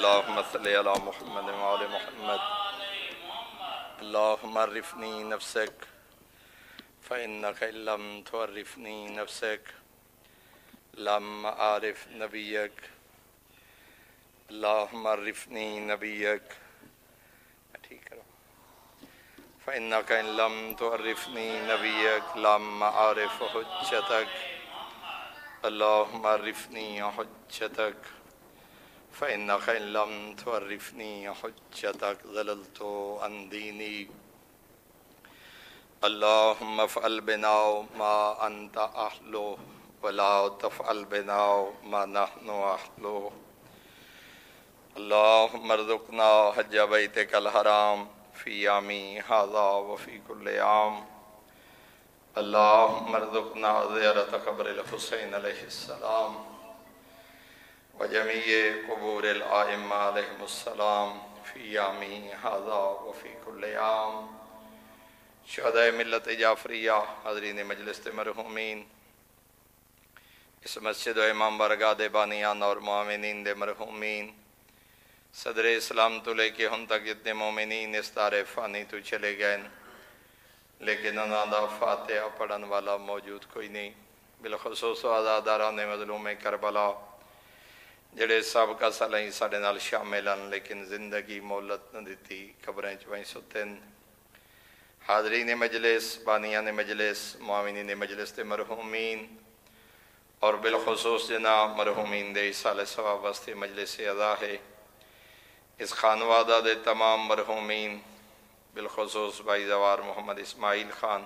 اللهم صل على محمد وعلى محمد. اللهم عرفني نفسك فإنك إن لم تعرفني نفسك لم أعرف نبيك. اللهم عرفني نبيك فإنك إن لم تعرفني نبيك لم أعرف حجتك. اللهم عرفني حجتك فإنك إن لم تعرفني حجتك ضللت عن ديني. اللهم افعل بنا ما أنت أهله ولا تفعل بنا ما نحن أهله. اللهم ارزقنا حج بيتك الحرام في يومي هذا وفي كل عام. اللهم ارزقنا زيارة قبر الحسين عليه السلام وجميع قبور الآئمة عليهم السلام في يومي هذا وفي كل عام. شہدائے ملت جعفریہ، حاضرین مجلس مرحومین، اس مسجد و امام برگاہ دے بانیان اور معاونین دے مرحومین، صدر اسلام تو لے کے ہن تک جتنے مومنین اس دار فانی تو چلے گئے لیکن انہاں دا فاتحہ پڑھن والا موجود کوئی نہیں، بالخصوص آزاداران مظلوم کربلا جڑے سابقہ سالیں ساڑے نال شامل ہیں لیکن زندگی مولت نہ دیتی، قبریں چوائیں ستن. حاضرین مجلس، بانیان مجلس، معاونین مجلس دے مرحومین اور بالخصوص جناب مرحومین دے سال ثواب واسطے مجلس ادا ہے. اس خانوادہ دے تمام مرحومین بالخصوص بھائی زوار محمد اسماعیل خان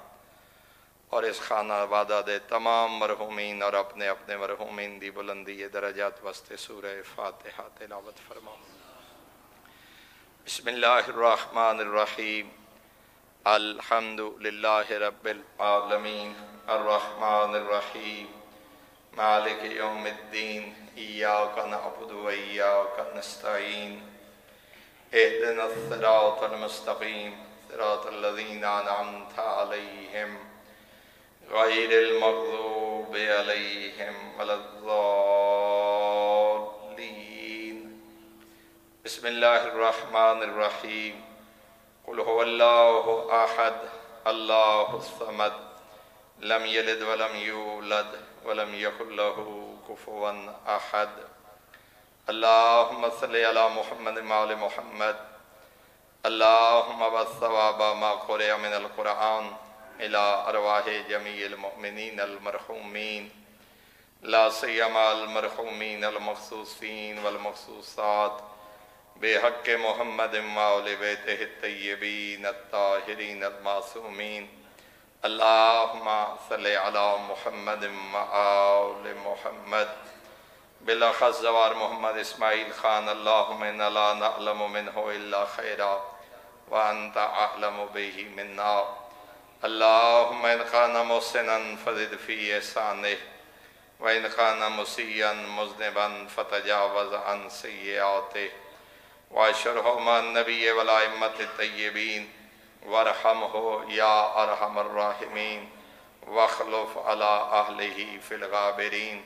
اور اس خانوادہ دے تمام مرحومین اور اپنے اپنے مرحومین دی بلندی درجات واسطے سورہ فاتحہ تلاوت فرماؤ. بسم اللہ الرحمن الرحیم. الحمد للہ رب العالمین الرحمن الرحیم مالک یوم الدین ایاک نعبد و ایاک نستعین اہدنا الصراط المستقیم صراط الذین انعمت علیہم غیر المغضوب علیہم ولا الضالین. بسم اللہ الرحمن الرحیم. قل هو اللہ احد اللہ الصمد لم یلد ولم یولد ولم یکن له کفوا احد. اللہم صلی علی محمد وعلی محمد. اللہم والثواب ما قرئ من القرآن الى ارواح جمیع المؤمنین المرحومین لا سیما المرحومین المخصوصین والمخصوصات بحق محمد وآل بیتہ الطیبین الطاہرین المعصومین. اللہم صلی علی محمد وآل محمد. بالاخص زوار محمد اسماعیل خان، اللہم انا لا نعلم منہ الا خیرا وانت اعلم بہ منا. اللہم ان کان محسنا فزد فی احسانہ وان کان مسیئا مذنبا فتجاوز عن سیئاتہ واشرہ مع النبی والائمۃ الطیبین وارحمہ یا ارحم الراحمین واخلف علی اہلہ فی الغابرین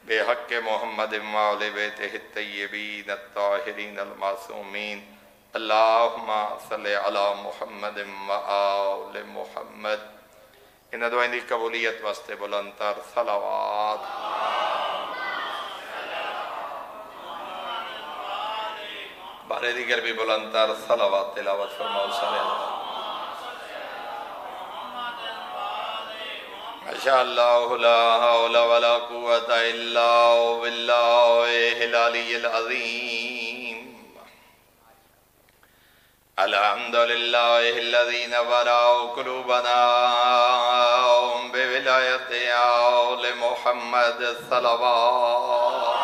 بحق محمد وآل بیتہ الطیبین الطاہرین المعصومین. اللہم صلی علی محمد وآل محمد. ان دعائیں دی قبولیت واسطے بلند تر صلوات. بارے دیگر بھی بلند تر صلوات تلاوت فرماؤ. ماشاءاللہ لا حول ولا قوة الا باللہ العلی العظیم. الحمدللہ الذی نور قلوبنا بولایت آل محمد صلوات.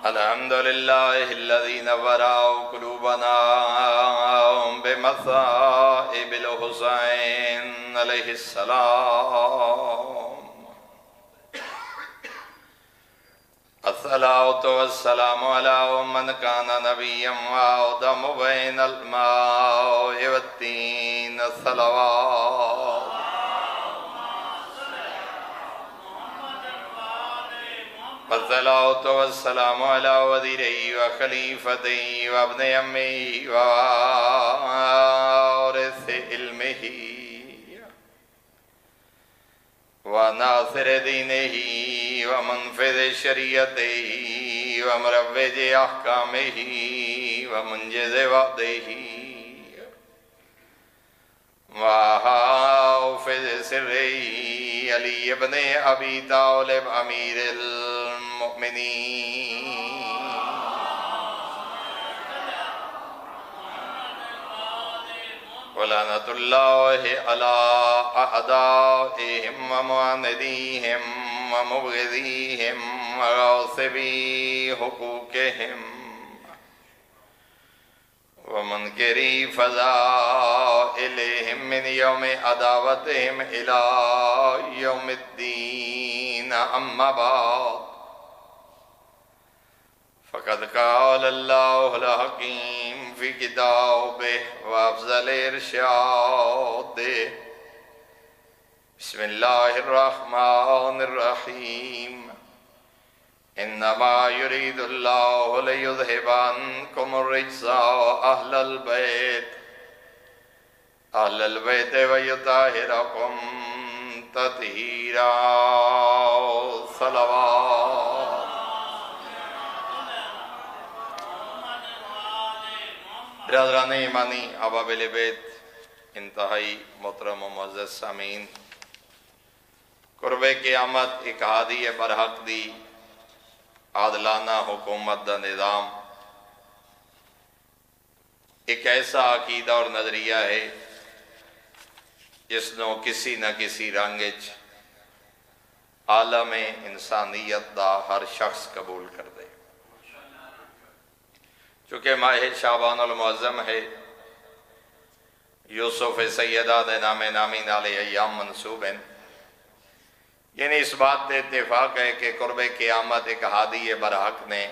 الحمدللہ الذی نور قلوبنا بمصائب الحسین علیہ السلام. الصلاة والسلام علی من کان نبیا وآدم بین الماء والتین. صلوات. والصلاة والسلام على وزيره وخليفته وابن عمه ووارث علمه وناصر دينه ومنفذ شريعته ومروج أحكامه ومنجز وعده وحافظ سره علي بن أبي طالب أمير المؤمنين ولعنة الله على أعدائهم ومعانديهم ومبغضيهم وغاصبي حقوقهم ومنكري فضائلهم من يوم عداوتهم إلى يوم الدين أما بعد فقد قال الله الحكيم في كتابه وأفضل إرشاده بسم الله الرحمن الرحيم إنما يريد الله ليذهب عنكم الرجس أهل البيت ويطهركم تطهيرا صلوات برادران ایمانی ابابل بیت انتہائی محترم و معزز سامعین قرب قیامت ایک ہادی برحق دی عادلانہ حکومت دا نظام ایک ایسا عقیدہ اور نظریہ ہے جس نو کسی نہ کسی رنگج عالم انسانیت دا ہر شخص قبول کر دے چونکہ ماہ شعبان المعظم ہے یوسف سیدہ دے نام نامین علیہ ایام منصوب ہیں یعنی اس بات دے اتفاق ہے کہ قرب قیامت ایک ہادی برحق نے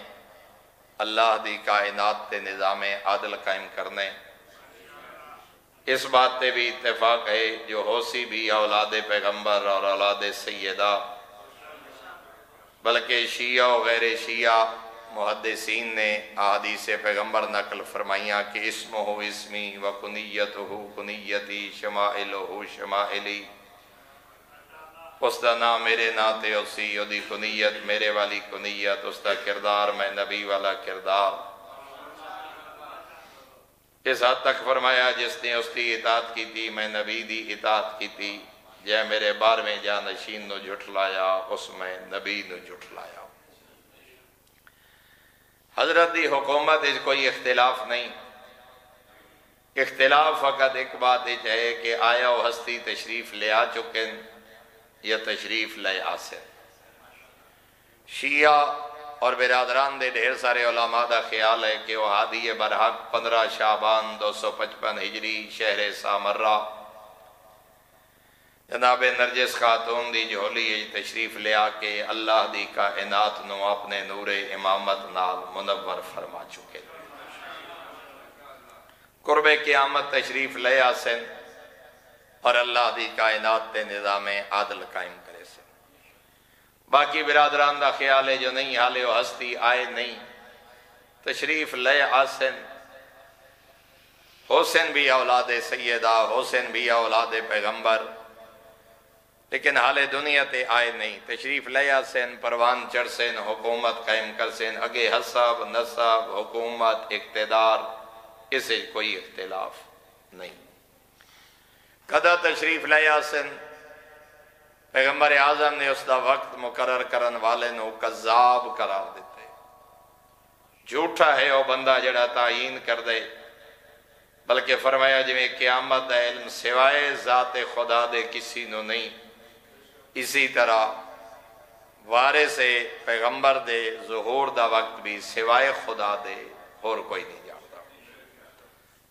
اللہ دی کائنات تے نظام عادل قائم کرنے اس بات تے بھی اتفاق ہے جو ہوسی بھی اولاد پیغمبر اور اولاد سیدہ بلکہ شیعہ و غیر شیعہ محدثین نے احادیث پیغمبر نقل فرمائیاں کہ اسمہ اسمی و کنیتہ کنیتی شمائلہ شمائلی اس دا نام میرے ناتے اسی دی کنیت میرے والی کنیت اس دا کردار میں نبی والا کردار اس حد تک فرمایا جس نے اس دی اطاعت کی تھی میں نبی دی اطاعت کی تھی جے میرے بار میں جانشین نو جھٹلایا اس میں نبی نو جھٹلایا حضرت دی حکومت اس کوئی اختلاف نہیں اختلاف فقط ایک بات ہے کہ آیا و ہستی تشریف لے آ چکے یا تشریف لے آسے شیعہ اور برادران دے ڈھیر سارے علماء دا خیال ہے کہ وہ ہادی برحق 15 شعبان 255 ہجری شہر سامرہ جناب نرجس خاتون دی جھولی تشریف لے آ کے اللہ دی کائنات نو اپنے نور امامت نال منور فرما چکے قرب قیامت تشریف لے آسن اور اللہ دی کائنات تے نظام عادل قائم کرے سے باقی برادران دا خیال ہے جو نہیں حالے و ہستی آئے نہیں تشریف لے آسن حسین بھی اولاد سیدہ حسین بھی اولاد پیغمبر لیکن حالے دنیا تے آئے نہیں تشریف لے آسن پروان چڑھ سن حکومت قائم کر سن اگے حساب نصاب حکومت اقتدار اسے کوئی اختلاف نہیں قدر تشریف لے آسن پیغمبر اعظم نے اس دا وقت مقرر کرن والے نو کذاب قرار دیتے جھوٹا ہے وہ بندہ جڑا تعین کر دے بلکہ فرمایا جویں قیامت دا علم سوائے ذات خدا دے کسی نو نہیں اسی طرح وارث پیغمبر دے ظہور دا وقت بھی سوائے خدا دے اور کوئی نہیں جانتا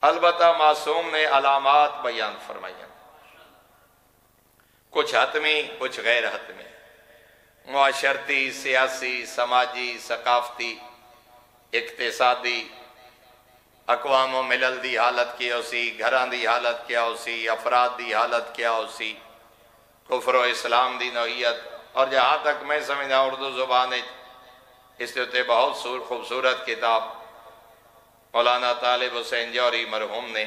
البتہ معصوم نے علامات بیان فرمائیاں کچھ حتمی کچھ غیر حتمی معاشرتی سیاسی سماجی ثقافتی اقتصادی اقوام و ملل دی حالت کیا اسی گھران دی حالت کیا اسی افراد دی حالت کیا اسی کفر و اسلام دی نوعیت اور جہاں تک میں سمجھا اردو زبان اس تے بہت خوبصورت کتاب مولانا طالب حسین جوہری مرحوم نے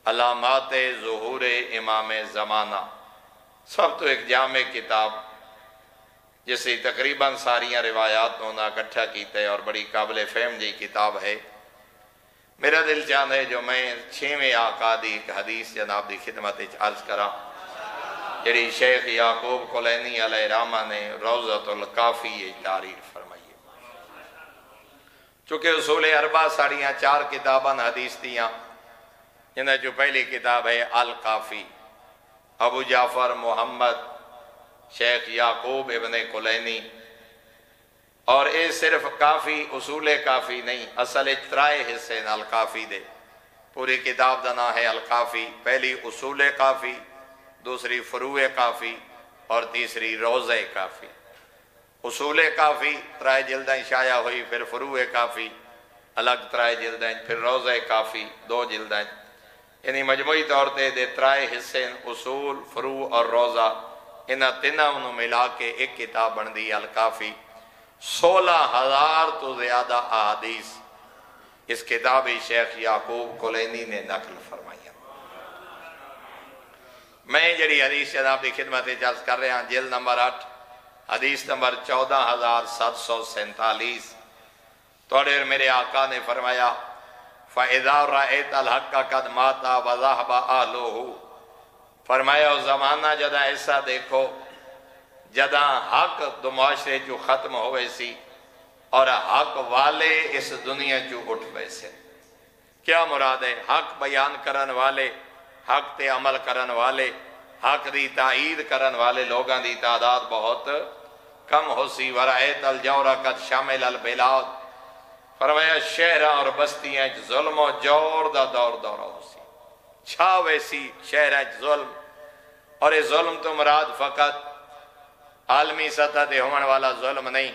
علامات ظہور امام زمانہ سب تو ایک جامع کتاب جسے تقریباً ساریاں روایات ہونا اکٹھا کیتا ہے اور بڑی قابل فہم جی کتاب ہے۔ میرا دل چاہتا ہے جو میں 6ویں آقا دی ایک حدیث جناب دی خدمت عرض کرا جڑی شیخ یعقوب کلینی علیہ رحمہ نے روضۃ الکافی تعریر فرمائی ہے۔ چونکہ اصول اربع ساڑیاں 4 کتاباں حدیث دیاں جنہیں جو پہلی کتاب ہے الکافی ابو جعفر محمد شیخ یعقوب ابن کلینی، اور اے صرف کافی اصول کافی نہیں، اصل 3 حصے الکافی دے، پوری کتاب دا نام ہے الکافی، پہلی اصول کافی، دوسری فروع کافی اور تیسری روضہ کافی۔ اصول کافی 3 جلدیں شائع ہوئی، پھر فروع کافی الگ 3 جلدیں، پھر روضہ کافی 2 جلدیں، یعنی مجموعی طور تے دے 3 حصے اصول فروع اور روضہ، انہاں تینوں ملا کے ایک کتاب بن دی الکافی۔ 16,000 تو زیادہ احادیث اس کتاب شیخ یعقوب کلینی نے نقل فرمائی۔ میں جڑی حدیث جناب دی خدمت عرض کر رہے ہیں جلد نمبر 8 حدیث نمبر 14,747، توڑے میرے آقا نے فرمایا فَإِذَا رَأَيْتَ الْحَقَّ قَدْ مَاتَ وَذَهَبَ أَهْلُهُ، فرمایا او زمانہ جدہ ایسا دیکھو جدہ حق دو معاشرے جو ختم ہوئے سی اور حق والے اس دنیا جو اٹھ بیسے۔ کیا مراد ہے؟ حق بیان کرن والے، حق تے عمل کرن والے، حق دی تائید کرن والے لوگاں دی تعداد بہت کم ہو سی۔ وَرَأَيْتَ الْجَوْرَ قَدْ شَمِلَ الْبِلَادِ، فرمایا شہرہ اور بستیاں ظلم و جور دا دور دورہ ہو سی، چھاوے سی شہرہ ظلم، اور یہ ظلم تو مراد فقط عالمی سطح دے ہونے والا ظلم نہیں،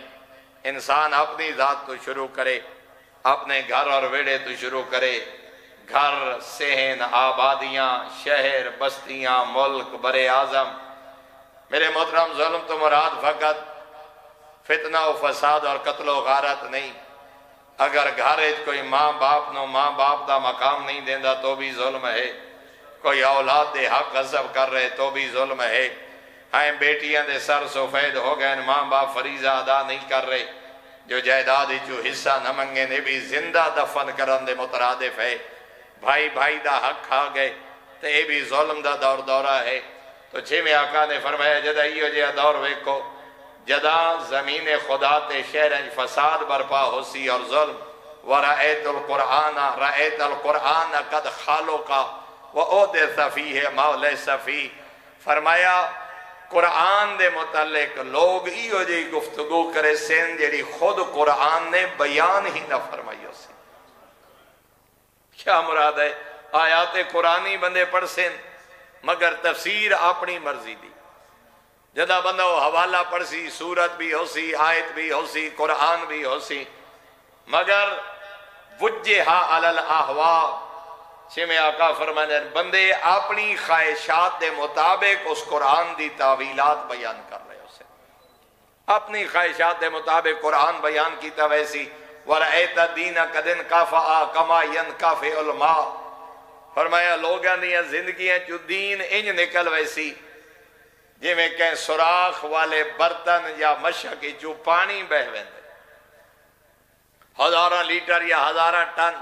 انسان اپنی ذات تو شروع کرے، اپنے گھر اور ویڑے تو شروع کرے، گھر، صحن، آبادیاں، شہر، بستیاں، ملک، بر اعظم۔ میرے محترم ظلم تو مراد فقط فتنہ و فساد اور قتل و غارت نہیں، اگر گھر کوئی ماں باپ نو ماں باپ دا مقام نہیں دیندہ تو بھی ظلم ہے، کوئی اولاد دے حق غصب کر رہے تو بھی ظلم ہے، بیٹیاں دے سر سفید ہو گئے ماں باپ فریضہ ادا نہیں کر رہے، جو جائیداد جو حصہ نہ منگے نے بھی زندہ دفن کرن دے مترادف ہے، بھائی بھائی دا حق کھا گئے تو یہ بھی ظلم دا دور دورہ ہے۔ تو 6ویں آقا نے فرمایا جدہ ایو جہاں دور ویکھو جدہ زمین خدا تے شہر فساد برپا ہو سی اور ظلم۔ وَرَأَيْتُ الْقُرْآنَ رَأَيْتَ الْقُرْآنَ قَدْ خَالُقَ وَأُحْدِثَ فِيهِ مَا لَيْسَ فِيهِ، فرمایا قرآن دے متعلق لوگ ایو جی گفتگو کرے سین جیڑی خود قرآن نے بیان ہی نہ فرمائی ہو سی۔ کیا مراد ہے؟ آیات قرآنی بندے پڑھ سین مگر تفسیر اپنی مرضی دی، جدہ بندہ وہ حوالہ پڑھ سی، سورت بھی ہو سی، آیت بھی ہو سی، قرآن بھی ہو سی، مگر وجہا علی الاحوا، 6ویں آقا فرمانے بندے اپنی خواہشات دے مطابق اس قرآن دی تعویلات بیان کر رہے اسے، اپنی خواہشات دے مطابق قرآن بیان کیتا ویسی۔ وَرَأَيْتَ الدِّينَ قَدْ انْكَفَأَ كَمَا يَنْكَفِئُ الْمَاءُ، فرمایا لوگاں دیاں زندگیاں جو دین انج نکل ویسی جی میں کہیں سوراخ والے برتن یا مشک جو پانی بہ ویندے، 1000 لیٹر یا 1000 ٹن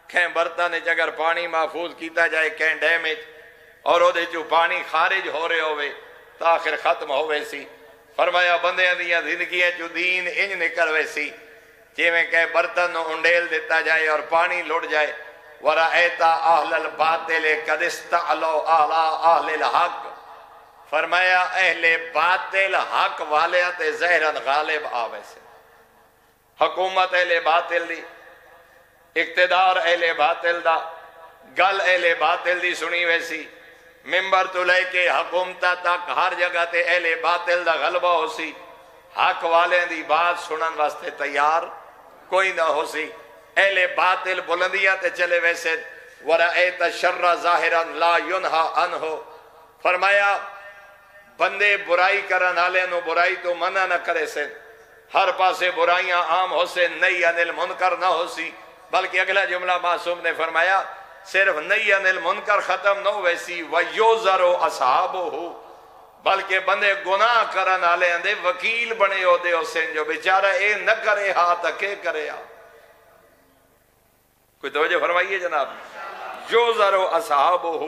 کہیں برتن اگر پانی محفوظ کیتا جائے کہیں ڈیمیج اور وہ دے جو پانی خارج ہو رہے ہوئے تاخر ختم ہوئے سی۔ فرمایا بندیاں دیاں زندگیاں جو دین انج نکل ویسی جی میں کہیں برتن انڈیل دیتا جائے اور پانی لڑ جائے۔ وَرَأَيْتَ أَهْلَ الْبَاطِلِ قَدْ اسْتَعْلَوْا عَلَىٰ أَهْلِ الْحَقِّ، فرمایا اہل باطل حق والے تے زہرن غالب آوے سے، حکومت اہل باطل دی، اقتدار اہل باطل دا، گل اہل باطل دی سنی ویسی، ممبر تو لے کے حکومتہ تک ہر جگہ تے اہل باطل دا غلبہ ہو سی، حق والے دی بات سنن واسطے تیار کوئی نہ ہو سی، اہل باطل بلندیاں تے چلے ویسے۔ وَرَأَيْتَ الشَّرَّ ظَاهِرًا لَا يُنْهَا عَنْهُ، فرمایا بندے برائی کرن والے نو برائی تو منع نہ کرے سے، ہر پاسے برائیاں عام ہو سے نئی عن المنکر نہ ہو سی، بلکہ اگلا جملہ معصوم نے فرمایا صرف نئی عن المنکر ختم نہ ہوئے سی وَيُوزَرُ أَصْحَابُهُ، بلکہ بندے گناہ کرن آلے اندے وکیل بنے ہو دے حسین جو بیچارہ اے نہ کرے ہاں تکے کرے ہاں۔ کوئی توجہ فرمائیے جناب۔ یُوزَرُ أَصْحَابُهُ،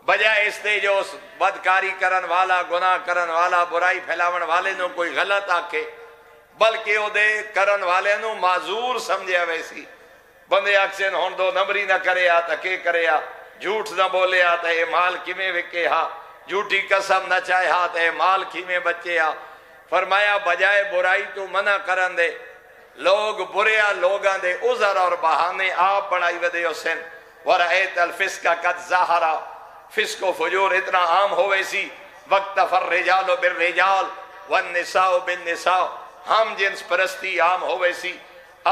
بجائے اس دے جو بدکاری کرن والا، گناہ کرن والا، برائی پھیلاون والے نو کوئی غلط آکے، بلکہ او دے کرن والے نو معذور سمجھے ویسی۔ بندے اکسین ہون دو نمبری نہ کرے آ تکے کرے آ، جھوٹ نہ بولے آ تے مال کیمیں وکے ہا، جھوٹی قسم نہ چاہے ہا تے مال کیمیں بچے آ۔ فرمایا بجائے برائی تو منع کرن دے، لوگ برے لوگاں دے عذر اور بہانے آپ بڑھائی ودے حسین۔ وَرَأَيْتَ الْفِسْقَ قَدْ ظَهَرَ، فسق و فجور اتنا عام ہوئے سی۔ وَاقْتَفَى الرِّجَالُ بِالرِّجَالِ وَالنِّسَاءُ بِالنِّسَاءِ، ہم جنس پرستی عام ہوئے سی۔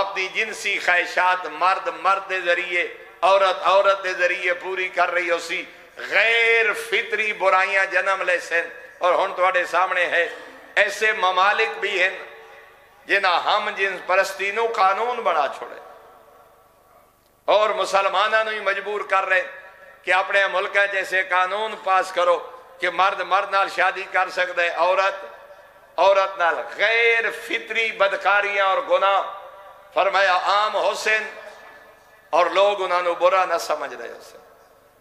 اپنی جنسی خواہشات مرد مرد دے ذریعے، عورت عورت دے ذریعے پوری کر رہی ہو سی۔ غیر فطری برائیاں جنم لے سن۔ اور ہن تواڈے سامنے ہے ایسے ممالک بھی ہیں جنہاں ہم جنس پرستی نو قانون بنا چھوڑے، اور مسلمانوں ہی مجبور کر رہے کہ اپنے ملک جیسے قانون پاس کرو کہ مرد مرد نال شادی کر سکتے، عورت عورت نال۔ غیر فطری بدکاریاں اور گناہ فرمایا عام حسین، اور لوگ انہوں نے برا نہ سمجھ رہے حسین۔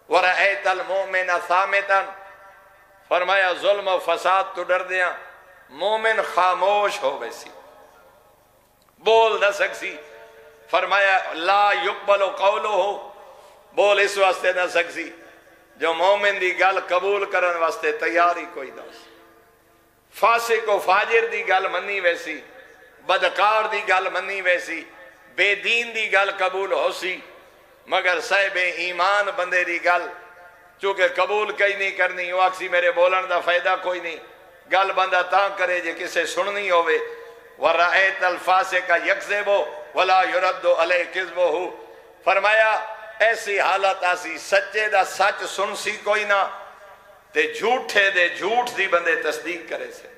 وَرَأَيْتَ الْمُؤْمِنَ ثَامِتًا، فرمایا ظلم و فساد تو ڈر دیاں مومن خاموش ہو ویسی، بول نہ سکسی۔ فرمایا لا يقبل قولہ، بول اس واسطے نہ سکسی جو مومن دی گل قبول کرن واسطے تیاری کوئی نہ سی۔ فاسق و فاجر دی گل منی ویسی، بدکار دی گل منی ویسی، بے دین دی گل قبول ہو سی، مگر صاحب ایمان بندے دی گل چونکہ قبول کئی نہیں کرنی، وہ اکسی میرے بولن دا فائدہ کوئی نہیں، گل بندہ تاں کرے جے کسے سننی ہوئے۔ وَرَأَيْتَ الْفَاسِقَ يَكْذِبُ وَلَا يُرَدُّ عَلَيْهِ كِذْبُهُ، فرمایا ایسی حالت آسی سچے دا سچ سن سی کوئی نہ، تے جھوٹے دے جھوٹ دی بندے تصدیق کرے سے۔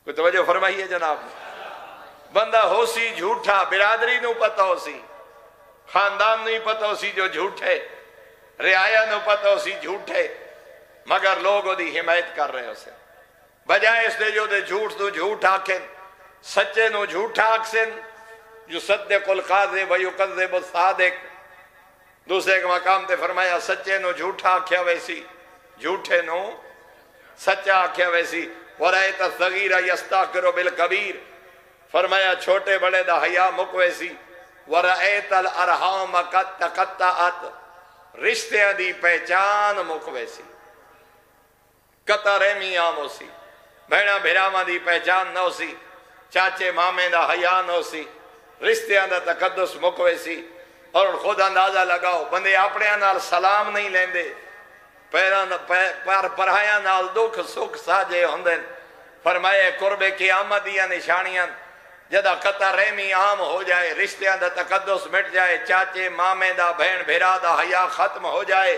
کوئی توجہ فرمائیے جناب۔ بندہ ہو سی جھوٹا، برادری نو پتہ ہو سی، خاندان نو ہی پتہ ہو سی جو جھوٹے، رعایا نو پتہ ہو سی جھوٹے، مگر لوگ دی حمایت کر رہے ہو سے۔ بجائے اس دے جو دے جھوٹ تو جھوٹ آکھیں، سچے نو جھوٹا آکھسن، یصدق القاذب ویکذب الصادق۔ دوسرے کے مقام تے فرمایا سچے نو جھوٹا آکھیا ویسی، جھوٹے نو سچا آکھیا ویسی۔ وَرَأَيْتَ الصَّغِيرَ يَسْتَكْبِرُ بِالْكَبِيرِ، فرمایا چھوٹے بڑے دا حیا مک ویسی۔ وَرَأَيْتَ الْأَرْحَامَ قَدْ تَقَطَّعَتْ، رشتیاں دی پہچان مک ویسی، قطع رحمی عام ہو سی، بہنا بھراواں دی پہچان نہ ہو سی، چاچے مامے دا حیا نہ ہو سی، رشتیاں دا تقدس مک ویسی۔ اور خود اندازہ لگاؤ بندے اپنے نال سلام نہیں لیندے، پرہایاں نال دکھ سکھ ساجے ہوندن۔ فرمائے قرب قیامت دیاں نشانیاں جدا قطع رحمی عام ہو جائے، رشتیاں دا تقدس مٹ جائے، چاچے مامے دا بہن بھرا دا حیا ختم ہو جائے،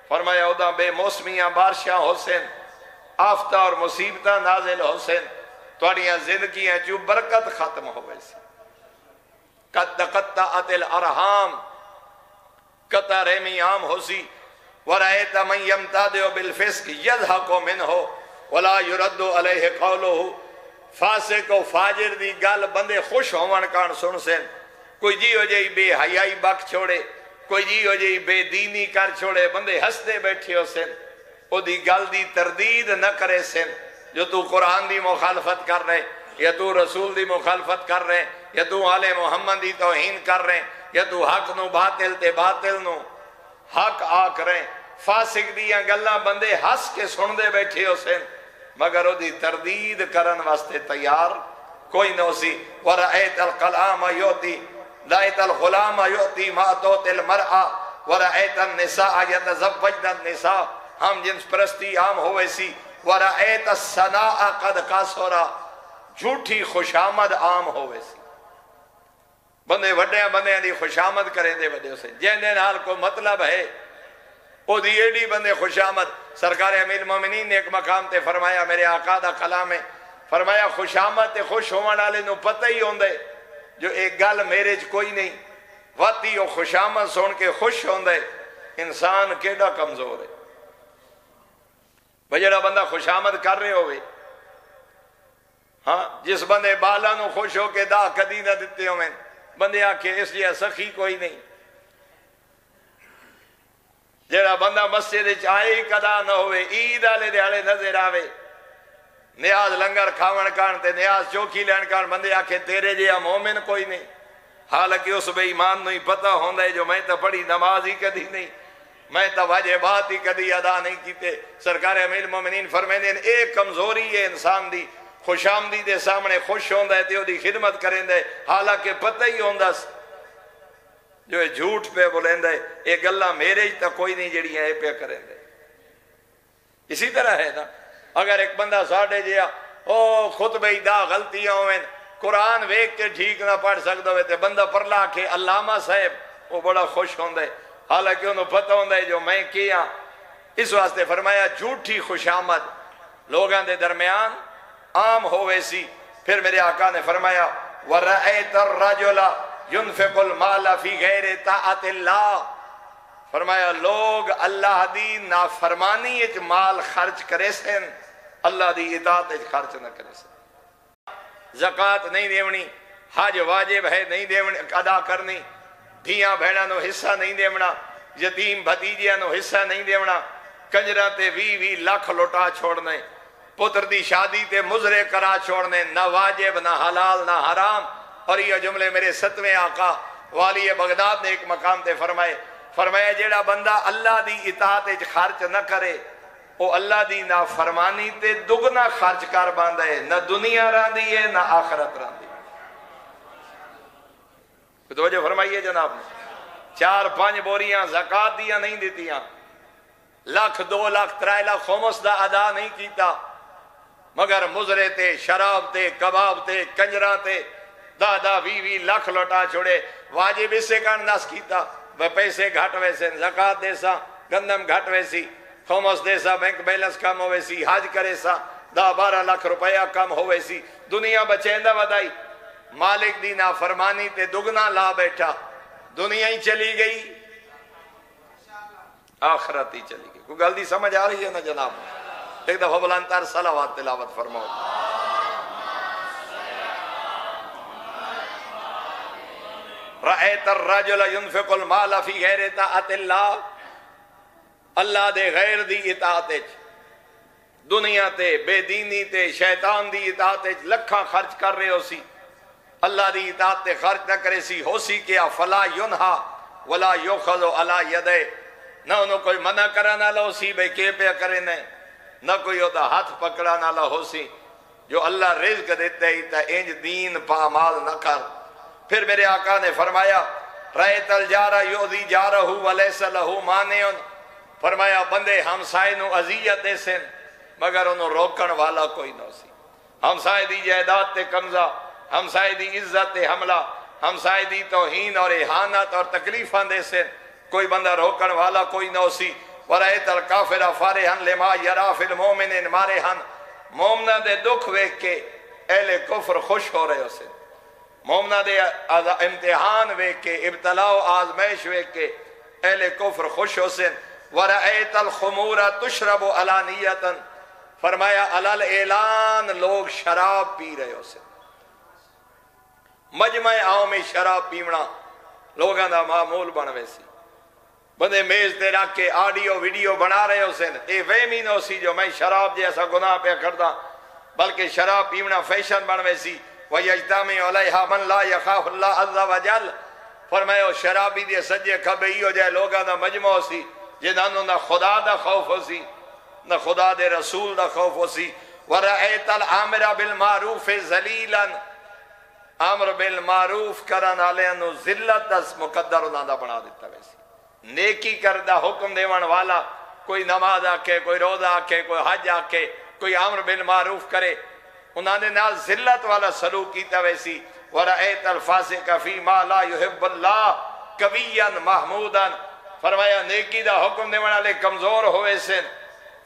فرمایا ادا بے موسمیاں بارشاں حسین، آفتہ اور مصیبتاں نازل حسین، توڑیاں زندگیاں جو برکت ختم ہو ویسی۔ قد تقطعت الارحام، قطع رحمی عام ہو سی۔ وَرَأَيْتَ مَنْ يَمْتَادِعُ بِالْفِسْقِ يَضْحَكُ مِنْهُ وَلَا يُرَدُّ عَلَيْهِ قَوْلُهُ، فاسق و فاجر دی گل بندے خوش ہون کان سن سن، کوئی جی ہو جائی بے حیائی بک چھوڑے، کوئی جی ہو جائی بے دینی کر چھوڑے، بندے ہستے بیٹھے ہو سن، او دی گل دی تردید نہ کرے سن۔ جو تو قرآن دی مخالفت کر رہے، یا تو رسول دی مخالفت کر رہے، یا تو آل محمد دی توہین کر رہے، یا تو حق نو باطل تے باطل نو حق آکھ رہے، فاسق دیاں گلاں بندے ہس کے سن دے بیٹھے ہو سن، مگر او دی تردید کرن واسطے تیار کوئی نہ سی۔ وَرَأَيْتَ الْقَلَامَ يُؤْتِي رَأَيْتَ الْغُلَامَ يُؤْتِي مَا تُؤْتِي الْمَرْأَةُ وَرَأَيْتَ النِّسَاءَ يَتَزَوَّجْنَ النِّسَاءَ، ہم جنس پرستی عام ہوئے سی۔ وَرَأَيْتَ الثَّنَاءَ قَدْ كَثُرَ، جھوٹی خوشامد عام ہوئے سی، بندے وڈیاں بندیاں دی خوشامد کریں دے وڈے سے، جن دے نال کو مطلب ہے او دی ایڈی بندے خوشامد۔ سرکار امیر المومنین نے ایک مقام تے فرمایا، میرے آقا دا کلام ہے، فرمایا خوشامد تے خوش ہونے والے نو پتہ ہی ہوندے جو ایک گل میرے چ کوئی نہیں، واتی او خوشامد سن کے خوش ہوندے، انسان کیڑا کمزور ہے۔ بجڑا بندہ خوشامد کر رہے ہوئے، ہاں جس بندے بالا نو خوش ہو کے دا کدی نہ دیتے ہوئے، بندے آکھے اس لئے سخی کوئی نہیں۔ جڑا بندہ مسجد آئے ہی کدا نہ ہوئے، عید والے دیہڑے نظر آوے، نیاز لنگر کھاون کان تے نیاز چوکی لین کان، بندے آکھے تیرے جیا مومن کوئی نہیں۔ حالانکہ اس بے ایمان نو ہی پتہ ہوندا ہے جو میں تو پڑھی نماز ہی کدی نہیں، میں تو واجبات ہی کدی ادا نہیں کیتے۔ سرکار امیر المومنین فرمیندے ہیں ایک کمزوری ہے انسان دی، خوش آمدی دے سامنے خوش ہوندا ہے تے او دی خدمت کریندا ہے، حالانکہ پتہ ہی ہوندا جو جھوٹ پہ بولیندا ہے اے گلاں میرے ہی تا کوئی نہیں جڑیاں اے پہ کریندا ہے۔ اسی طرح ہے نا، اگر ایک بندہ ساڈے جیا او خطبہ دا غلطیاں ہوئیں، قرآن ویکھ کے ٹھیک نہ پڑھ سکدا ہوئے تے بندہ پرلا کے علامہ صاحب وہ بڑا خوش ہوندا ہے، حالانکہ انہوں پتہ ہوندا ہے جو میں کیا۔ اس واسطے فرمایا جھوٹی خوشامد لوگاں دے درمیان عام ہوئے سی۔ پھر میرے آقا نے فرمایا وَرَأَيْتَ الرَّجُلَ يُنفِقُ الْمَالَ فِي غَيْرِ طَاعَةِ اللَّهِ، فرمایا لوگ اللہ دی نافرمانی اچ مال خرچ کرے سن، اللہ دی اطاعت اچ خرچ نہ کرے سن۔ زکاة نہیں دیونی، حج واجب ہے نہیں دیونی ادا کرنی، دھیاں بہناں نو حصہ نہیں دیونا، یتیم بھتیجیاں نو حصہ نہیں دیونا، کنجراں تے 20 لاکھ لوٹا چھوڑنے، پتر دی شادی تے مزرے کرا چھوڑنے، نہ واجب نہ حلال نہ حرام۔ اور یہ جملے میرے 7ویں آقا والی بغداد نے ایک مقام تے فرمایا جیڑا بندہ اللہ دی اطاعت اچ خرچ نہ کرے وہ اللہ دی نافرمانی تے دگنا خرچ کر باندا ہے، نہ دنیا راندی ہے نہ آخرت راندی ہے۔ توجہ فرمائیے جناب نے 4-5 بوریاں زکاة دیا نہیں دیتیاں، 1,00,000 2,00,000 3,00,000 خمس دا ادا نہیں کیتا، مگر مزرے تے شراب تے کباب تے کنجراں تے 10-20 لاکھ لوٹا چھوڑے۔ واجب اس سے کان نس کیتا، وہ پیسے گھٹ ویسے، زکاة دے سا گندم گھٹ ویسی، خمس دے سا بینک بیلنس کم ہوئے سی، حج کرے سا 10-12 لاکھ روپیہ کم ہوئے سی، دنیا بچیندہ ودائی، مالک دی نافرمانی تے دگنا لا بیٹھا، دنیا ہی چلی گئی آخرت ہی چلی گئی۔ کوئی گل دی سمجھ آ رہی ہے نا جناب؟ ایک دفعہ بلندتر صلوات تلاوت فرماؤ۔ رأیت الرجل ينفق المال فی غیر طاعت اللہ، اللہ دے غیر دی اطاعت دنیا تے بے دینی تے شیطان دی اطاعت لکھاں خرچ کر رہے ہو سی، اللہ دی اطاعت تے خرچ نہ کرے سی، ہو سی کیا فلا ینہا ولا یوخذ علی یدے، نہ انہوں کوئی منع کرانا لہو سی بے کے پہ کرے نہ کوئی ہوتا ہاتھ پکڑانا لہو سی، جو اللہ رزق دیتے ہی تا انج دین پامال نہ کر۔ پھر میرے آقا نے فرمایا رأیت الجارہ یؤذی جارہ ولیس لہو مانع، فرمایا بندے ہمسائے نو اذیت دے سن مگر انہوں روکن والا کوئی نہ سی، ہمسائے دی جائیداد تے قبضہ، ہمسائے دی عزت تے حملہ، ہمسائے دی توہین اور احانت اور تکلیفاں دے سن، کوئی بندہ روکن والا کوئی نہ سی۔ وَرَأَيْتَ الْكَافِرَ فَرِحًا لِمَا يَرَى فِي الْمُؤْمِنِ مَارِحًا، مومنہ دے دکھ ویکھ کے اہل کفر خوش ہو رہے ہو سے، مومنہ دے امتحان ویکھ کے ابتلاء و آزمائش ویکھ کے اہل کفر خوش ہو سے۔ وَرَأَيْتَ الْخُمُورَ تُشْرَبُ عَلَانِيَةً، فرمایا علل اعلان لوگ شراب پی رہے ہو سے، مجمع عام میں شراب پیونا لوگاں دا معمول بنوے سی، بندے میز تے رکھ کے آڈیو ویڈیو بنا رہے ہو سن، اے وہمی نہ سی جو میں شراب جیسا گناہ پہ کردا، بلکہ شراب پیونا فیشن بنوے سی۔ وَيَجْتَمِعُ عَلَيْهَا مَنْ لَا يَخَافُ اللَّهَ عَزَّ وَجَلَّ، فرمایا شرابی دے سجے کھبے ہی ہو جائے لوگاں دا مجمع ہو سی جنہوں نہ خدا دا خوف ہو سی نہ خدا دے رسول دا خوف ہو سی۔ وَرَأَيْتَ الْعَامِرَ بِالْمَعْرُوفِ ذَلِيلًا، امر بالمعروف کرن والے نو ذلت دا مقدر انہاں دا بنا دیتا ویسی، نیکی کردہ حکم دیوان والا کوئی نماز آکے کوئی روزہ آکے کوئی حج آکے کوئی امر بالمعروف کرے انہاں نے نال ذلت والا سلوک کیتا ویسی۔ وَرَأَيْتَ الْفَاسِقَ فِي مَا لَا يُحِبُّ اللَّهُ قَوِيًّا مَحْمُودًا، فرمایا نیکی دا حکم دیوان والے کمزور ہوئے سن،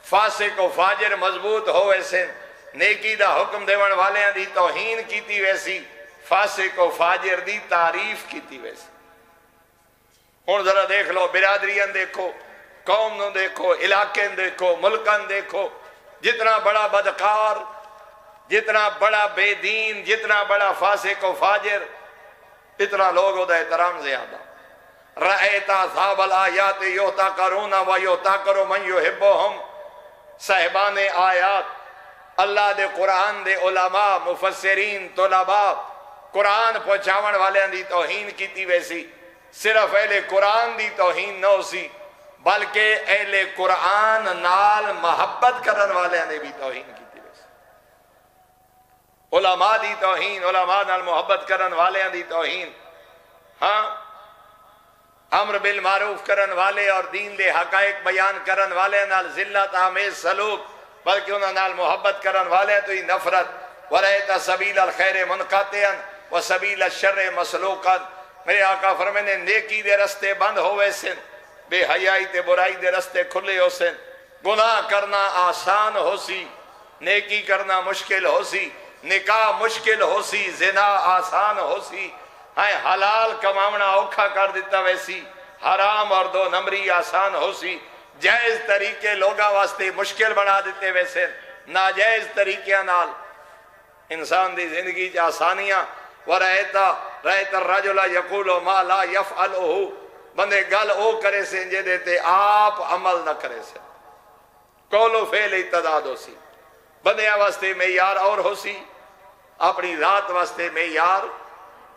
فاسق و فاجر مضبوط ہوئے سن، نیکی دا حکم دیون والیاں دی توہین کیتی ویسی، فاسق و فاجر دی تعریف کیتی ویسی۔ ہن ذرا دیکھ لو، برادریاں دیکھو، قوم نو دیکھو، علاقے دیکھو، ملکن دیکھو، جتنا بڑا بدکار، جتنا بڑا بے دین، جتنا بڑا فاسق و فاجر، اتنا لوگوں دا احترام زیادہ۔ رأیتا صحاب الآیات یحتقرون و یحتقر من یحبہم، صاحبان آیات، اللہ دے قرآن دے علماء، مفسرین، طلباء، قرآن پہنچاون والیاں دی توہین کیتی ویسی۔ صرف اہل قرآن دی توہین نہ سی، بلکہ اہل قرآن نال محبت کرن والیاں نے بھی توہین کیتی ویسی۔ علماء دی توہین، علماء نال محبت کرن والیاں دی توہین، ہاں امر بالمعروف کرن والے اور دین دے حقائق بیان کرن والے نال ذلت آمیز سلوک، بلکہ انہاں نال محبت کرن والے تو ہی نفرت۔ وَرَأَيْتَ سَبِيلَ الْخَيْرِ مُنْقَطِعًا وَسَبِيلَ الشَّرِّ مَسْلُوقًا، میرے آقا فرمانے نے نیکی دے رستے بند ہوئے سن، بے حیائی تے برائی دے رستے کھلے ہو سن، گناہ کرنا آسان ہو سی، نیکی کرنا مشکل ہو سی، نکاح مشکل ہو سی، زنا آسان ہو سی، حلال کماونا اوکھا کر دیتا ویسی، حرام اور دو نمبری آسان ہو سی، جائز طریقے لوگا واسطے مشکل بنا دیتے ویسے، ناجائز طریقے نال انسان دی زندگی چ آسانیاں۔ رَأَيْتَ الرَّجُلَ يَقُولُ مَا لَا يَفْعَلُهُ، بندے گل او کرے سے جے دیتے آپ عمل نہ کرے سے، قول و فعل اتضاد ہو سی، بندیاں واسطے معیار اور ہو سی، اپنی ذات واسطے معیار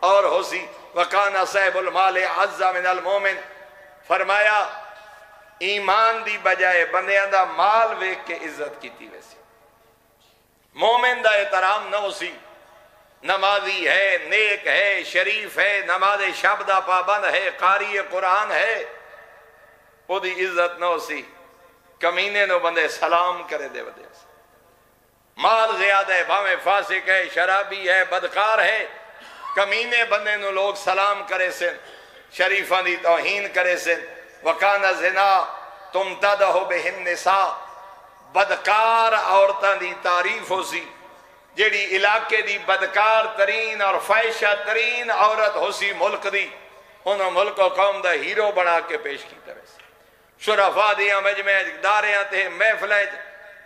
اور ہو سی۔ وَكَانَ صَاحِبُ الْمَالِ أَعَزَّ مِنَ الْمُؤْمِنِ، فرمایا ایمان دی بجائے بندیاں دا مال ویکھ کے عزت کیتی ویسی، مومن دا احترام نہ ہو سی، نمازی ہے، نیک ہے، شریف ہے، نماز شب دا پابند ہے، قاری قرآن ہے، وہ دی عزت نہ ہو سی، کمینے نو بندے سلام کرے دے ودے، مال زیادہ ہے، بھاویں فاسق ہے، شرابی ہے، بدکار ہے، کمینے بندے نو لوگ سلام کرے سن، شریفاں دی توہین کرے سن۔ وَكَانَ زِنَا تُمْتَدَحُ بِهِ النِّسَاء، بدکار عورتاں دی تعریف ہو سی، جیڑی علاقے دی بدکار ترین اور فائشہ ترین عورت ہو سی ملک دی، انہوں ملک و قوم دا ہیرو بنا کے پیش کی طرح سے۔ شرفاء دیاں مجمع داریاں تے محفلیں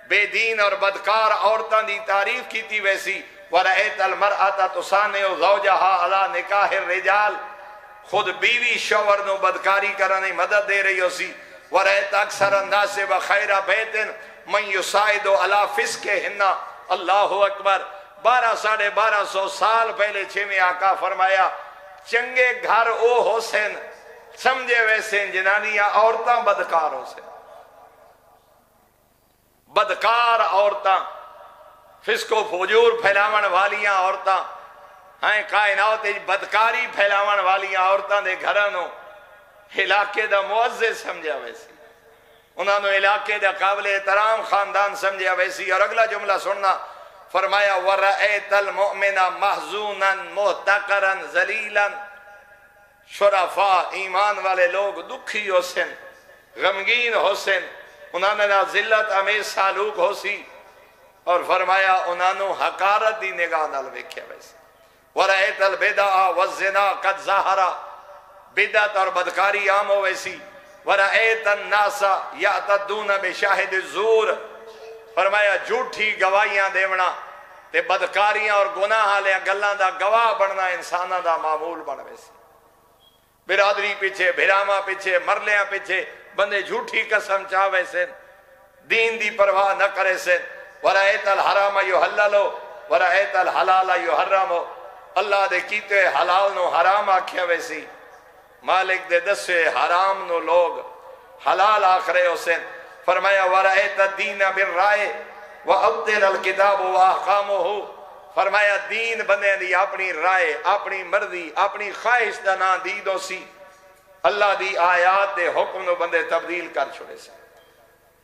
بے دین اور بدکار عورتاں دی تعریف کیتی ویسی۔ وَرَأَيْتَ الْمَرْأَةَ تُصَانِعُ زَوْجَهَا عَلَى نِكَاحِ الرِّجَالِ، خود بیوی شوہر نو بدکاری کرنے مدد دے رہی ہو سی۔ وَرَأَيْتَ أَكْثَرَ النَّاسِ وَخَيْرَ بَيْتٍ مَنْ يُسَاعِدُ عَلَى فِسْقِهِنَّ، اللہ اکبر۔ 1200 سال پہلے چھویں آقا فرمایا چنگے گھر او ہو سن سمجھے ویسے جنانیاں عورتاں بدکار ہو سن، بدکار عورتاں، فسق و فجور پھیلاون والیاں عورتاں، کائنات بدکاری پھیلاون والیاں عورتاں دے گھرانوں علاقے دا معزز سمجھا ویسی، انہوں نے علاقے دا قابل احترام خاندان سمجھا ویسی۔ اور اگلا جملہ سننا، فرمایا وَرَأَيْتَ الْمُؤْمِنَ مَحْزُونًا مُحْتَقَرًا ذَلِيلًا، شرفاء ایمان والے لوگ دکھی ہو سن، غمگین ہو سن، انہوں نے ذلت امیز سالوک ہو سی، اور فرمایا انہوں نے حقارت دی نگاہ نال ویکھیا ویسے۔ وَرَأَيْتَ الْبِدَعَ وَالزِّنَا قَدْ ظَهَرَ، بدعت اور بدکاری عام ہو ویسی۔ وَرَأَيْتَ النَّاسَ يَعْتَدُّونَ بِشَاهِدِ الزُّورِ، فرمایا جھوٹھی گواہیاں دیونا تے بدکاریاں اور گناہ لے گلاں دا گواہ بننا انساناں دا معمول بن ویسی۔ برادری پیچھے، بھراما پیچھے، مرلیاں پیچھے بندے جھوٹھی قسم چاہوے سن، دین دی پرواہ نہ کرے سن۔ وَرَأَيْتَ الْحَرَامَ يُحَلَّلُ وَرَأَيْتَ الْحَلَالَ يُحَرَّمُ، اللہ دے کیتے حلال نو حرام آکھیا ویسی، مالک دے دسے حرام نو لوگ حلال آکھرے ہو سن۔ فرمایا وَرَأَيْتَ الدِّينَ بِالرَّائِ وَأَبْدِلَ الْكِتَابُ وَأَحْكَامُهُ، فرمایا دین بندے دی اپنی رائے، اپنی مرضی، اپنی خواہش دا نا دید ہو سی، اللہ دی آیات دے حکم نو بندے تبدیل کر چھوڑے سے،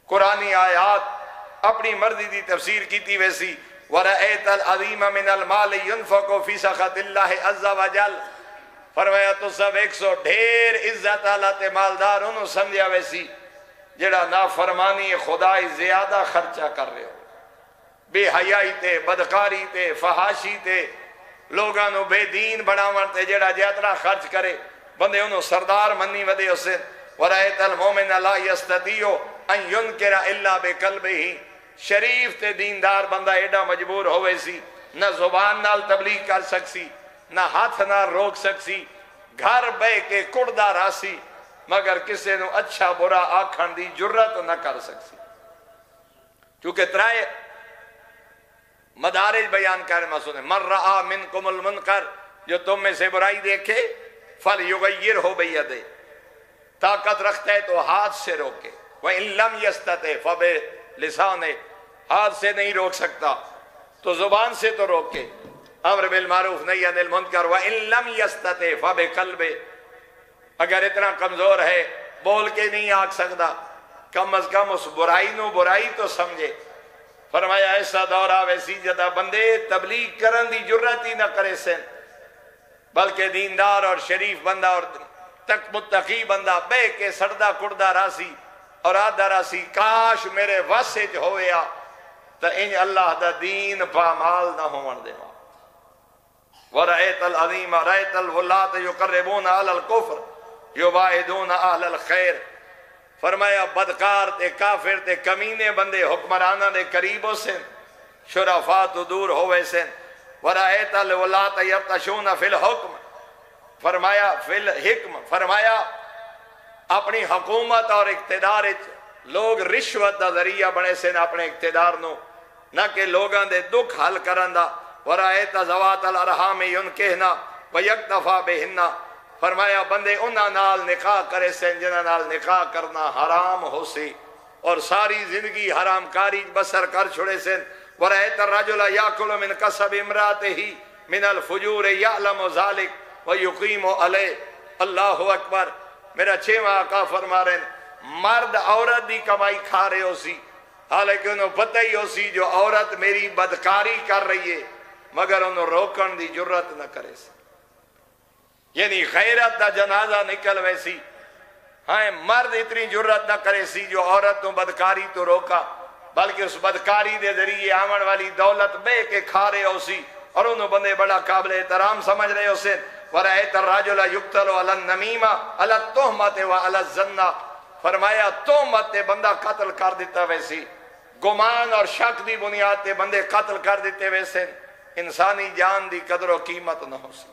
قرآنی آیات اپنی مرضی دی تفسیر کیتی ویسی۔ وَرَأَيْتَ الْعَظِيمَ مِنَ الْمَالِ يُنْفَقُ فِي سَخَطِ اللَّهِ عَزَّ وَجَلَّ، فرمایا تو سب 100 ڈھیر عزت اللہ تے مالدار انہوں سمجھا ویسی جڑا نافرمانی خدای زیادہ خرچہ کر رہے ہو، بے حیائی تے، بدکاری تے، فحاشی تے، لوگاں نو بے دین بناون تے جیڑا جیتنا خرچ کرے بندے انہوں سردار منی ودے اسے وَرَأَيْتَ الْمُؤْمِنَ لَا يَسْتَطِيعُ أَن يُنْكِرَ إِلَّا بِقَلْبِهِ شریف تے دیندار بندہ ایڈا مجبور ہوئے سی نہ زبان نال تبلیغ کر سکسی نہ ہاتھ نال روک سکسی گھر بے کے کڑدا راسی مگر کسے نو اچھا برا آکھن دی جرت نہ کر سکسی چونکہ ترائے مدارج بیان کرنے مسئول ہے من رآ منکم المنکر جو تم میں سے برائی دیکھے فَلْيُغَيِّرْهُ بِيَدِهِ طاقت رکھتا ہے تو ہاتھ سے روکے وَإِن لَمْ يَسْتَطِعْ فَبِلِسَانِهِ ہاتھ سے نہیں روک سکتا تو زبان سے تو روکے امر بالمعروف نہی عن المنکر وَإِن لَمْ يَسْتَطِعْ فَبِقَلْبِهِ اگر اتنا کمزور ہے بول کے نہیں آکھ سکتا کم از کم اس برائی نو برائی تو سمجھے فرمایا ایسا دور آوے سی جدا بندے تبلیغ کرن دی جرت ہی نہ کرے سن بلکہ دیندار اور شریف بندہ اور تک متقی بندہ بے کے سڑدہ کڑدہ راسی اور آدھا راسی کاش میرے وسج ہویا تا ان اللہ دا دین پامال نہ ہون دے وَرَأَيْتَ الْعَظِيمَ رَأَيْتَ الْوُلَّاتَ يُقَرِّبُونَ عَلَى الْكُفْرِ يُبَائِدُونَ أَهْلَ الْخَيْرِ فرمایا بدکار تے کافر تے کمینے بندے حکمرانہ دے قریبوں سے شرفات دور ہوئے سے وَرَأَيْتَ الْوُلَّاتَ يَبْتَشُونَ فِي الْحُکْمِ فرمایا فی الحکم فرمایا اپنی حکومت اور اقتدار لوگ رشوت دا ذریعہ بڑے سے اپنے اقتدار نو نہ کہ لوگاں دے دکھ حل کرندہ وَرَأَيْتَ زَوَاتَ الْأَرْحَامِ يُنْكِحْنَا وَيَكْتَفَى بِهِنَّا فرمایا بندے انہاں نال نکاح کرے سے جنہاں نال نکاح کرنا حرام ہو سی اور ساری زندگی حرام کاری بسر کر چھوڑے سے وَرَأَيْتَ الرَّجُلَ يَأْكُلُ مِنْ كَسَبِ امْرَأَتِهِ مِنَ الْفُجُورِ يَعْلَمُ ذَلِكَ وَيُقِيمُ عَلَيْهِ اللہ اکبر میرا چھواں آقا فرما رہے ہیں مرد عورت دی کمائی کھا رہے ہو سی حالانکہ انہوں پتہ ہی ہو سی جو عورت میری بدکاری کر رہی ہے مگر انہوں روکن دی جرت نہ کرے سی یعنی غیرت دا جنازہ نکل ویسی ہاں مرد اتنی جرت نہ کرے سی جو عورت تو بدکاری تو روکا بلکہ اس بدکاری دے ذریعے آمن والی دولت بے کے کھا رہے ہو سی اور انہوں بندے بڑا قابل احترام سمجھ رہے ہو سے وَرَأَيْتَ الرَّجُلَ يُقْتَلُ عَلَى النَّمِيمَةِ عَلَى التُّهْمَةِ وَعَلَى الظَّنِّ فرمایا تہمت تے بندہ قتل کر دیتا ویسی گمان اور شک دی بنیاد تے بندے قتل کر دیتے ویسے انسانی جان دی قدر و قیمت نہ ہو سی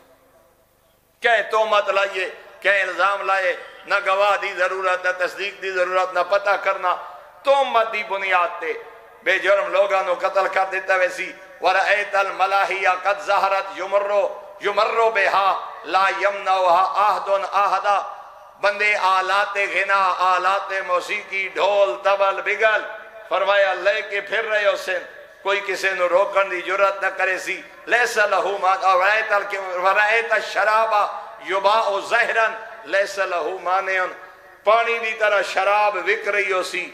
کہ تہمت لائیے کہ الزام لائے نہ گواہ دی ضرورت نہ تصدیق دی ضرورت نہ پتہ کرنا تہمت دی بنیاد تے بے جرم لوگاں نو قتل کر دیتا ویسی وَرَأَيْتَ الْمَلَاحِيَ قَدْ ظَهَرَتْ یمرو بہا لا یمنعها عہد آہدا بندے آلات غنا آلات موسیقی ڈھول طبل بگل فرمایا لے کے پھر رہے ہو سن کوئی کسی نو روکن دی جرت نہ کرے سی لیس لہو ورائیت الشراب یباء زہرا لیس لہو مانعن پانی دی طرح شراب وک رہی ہو سی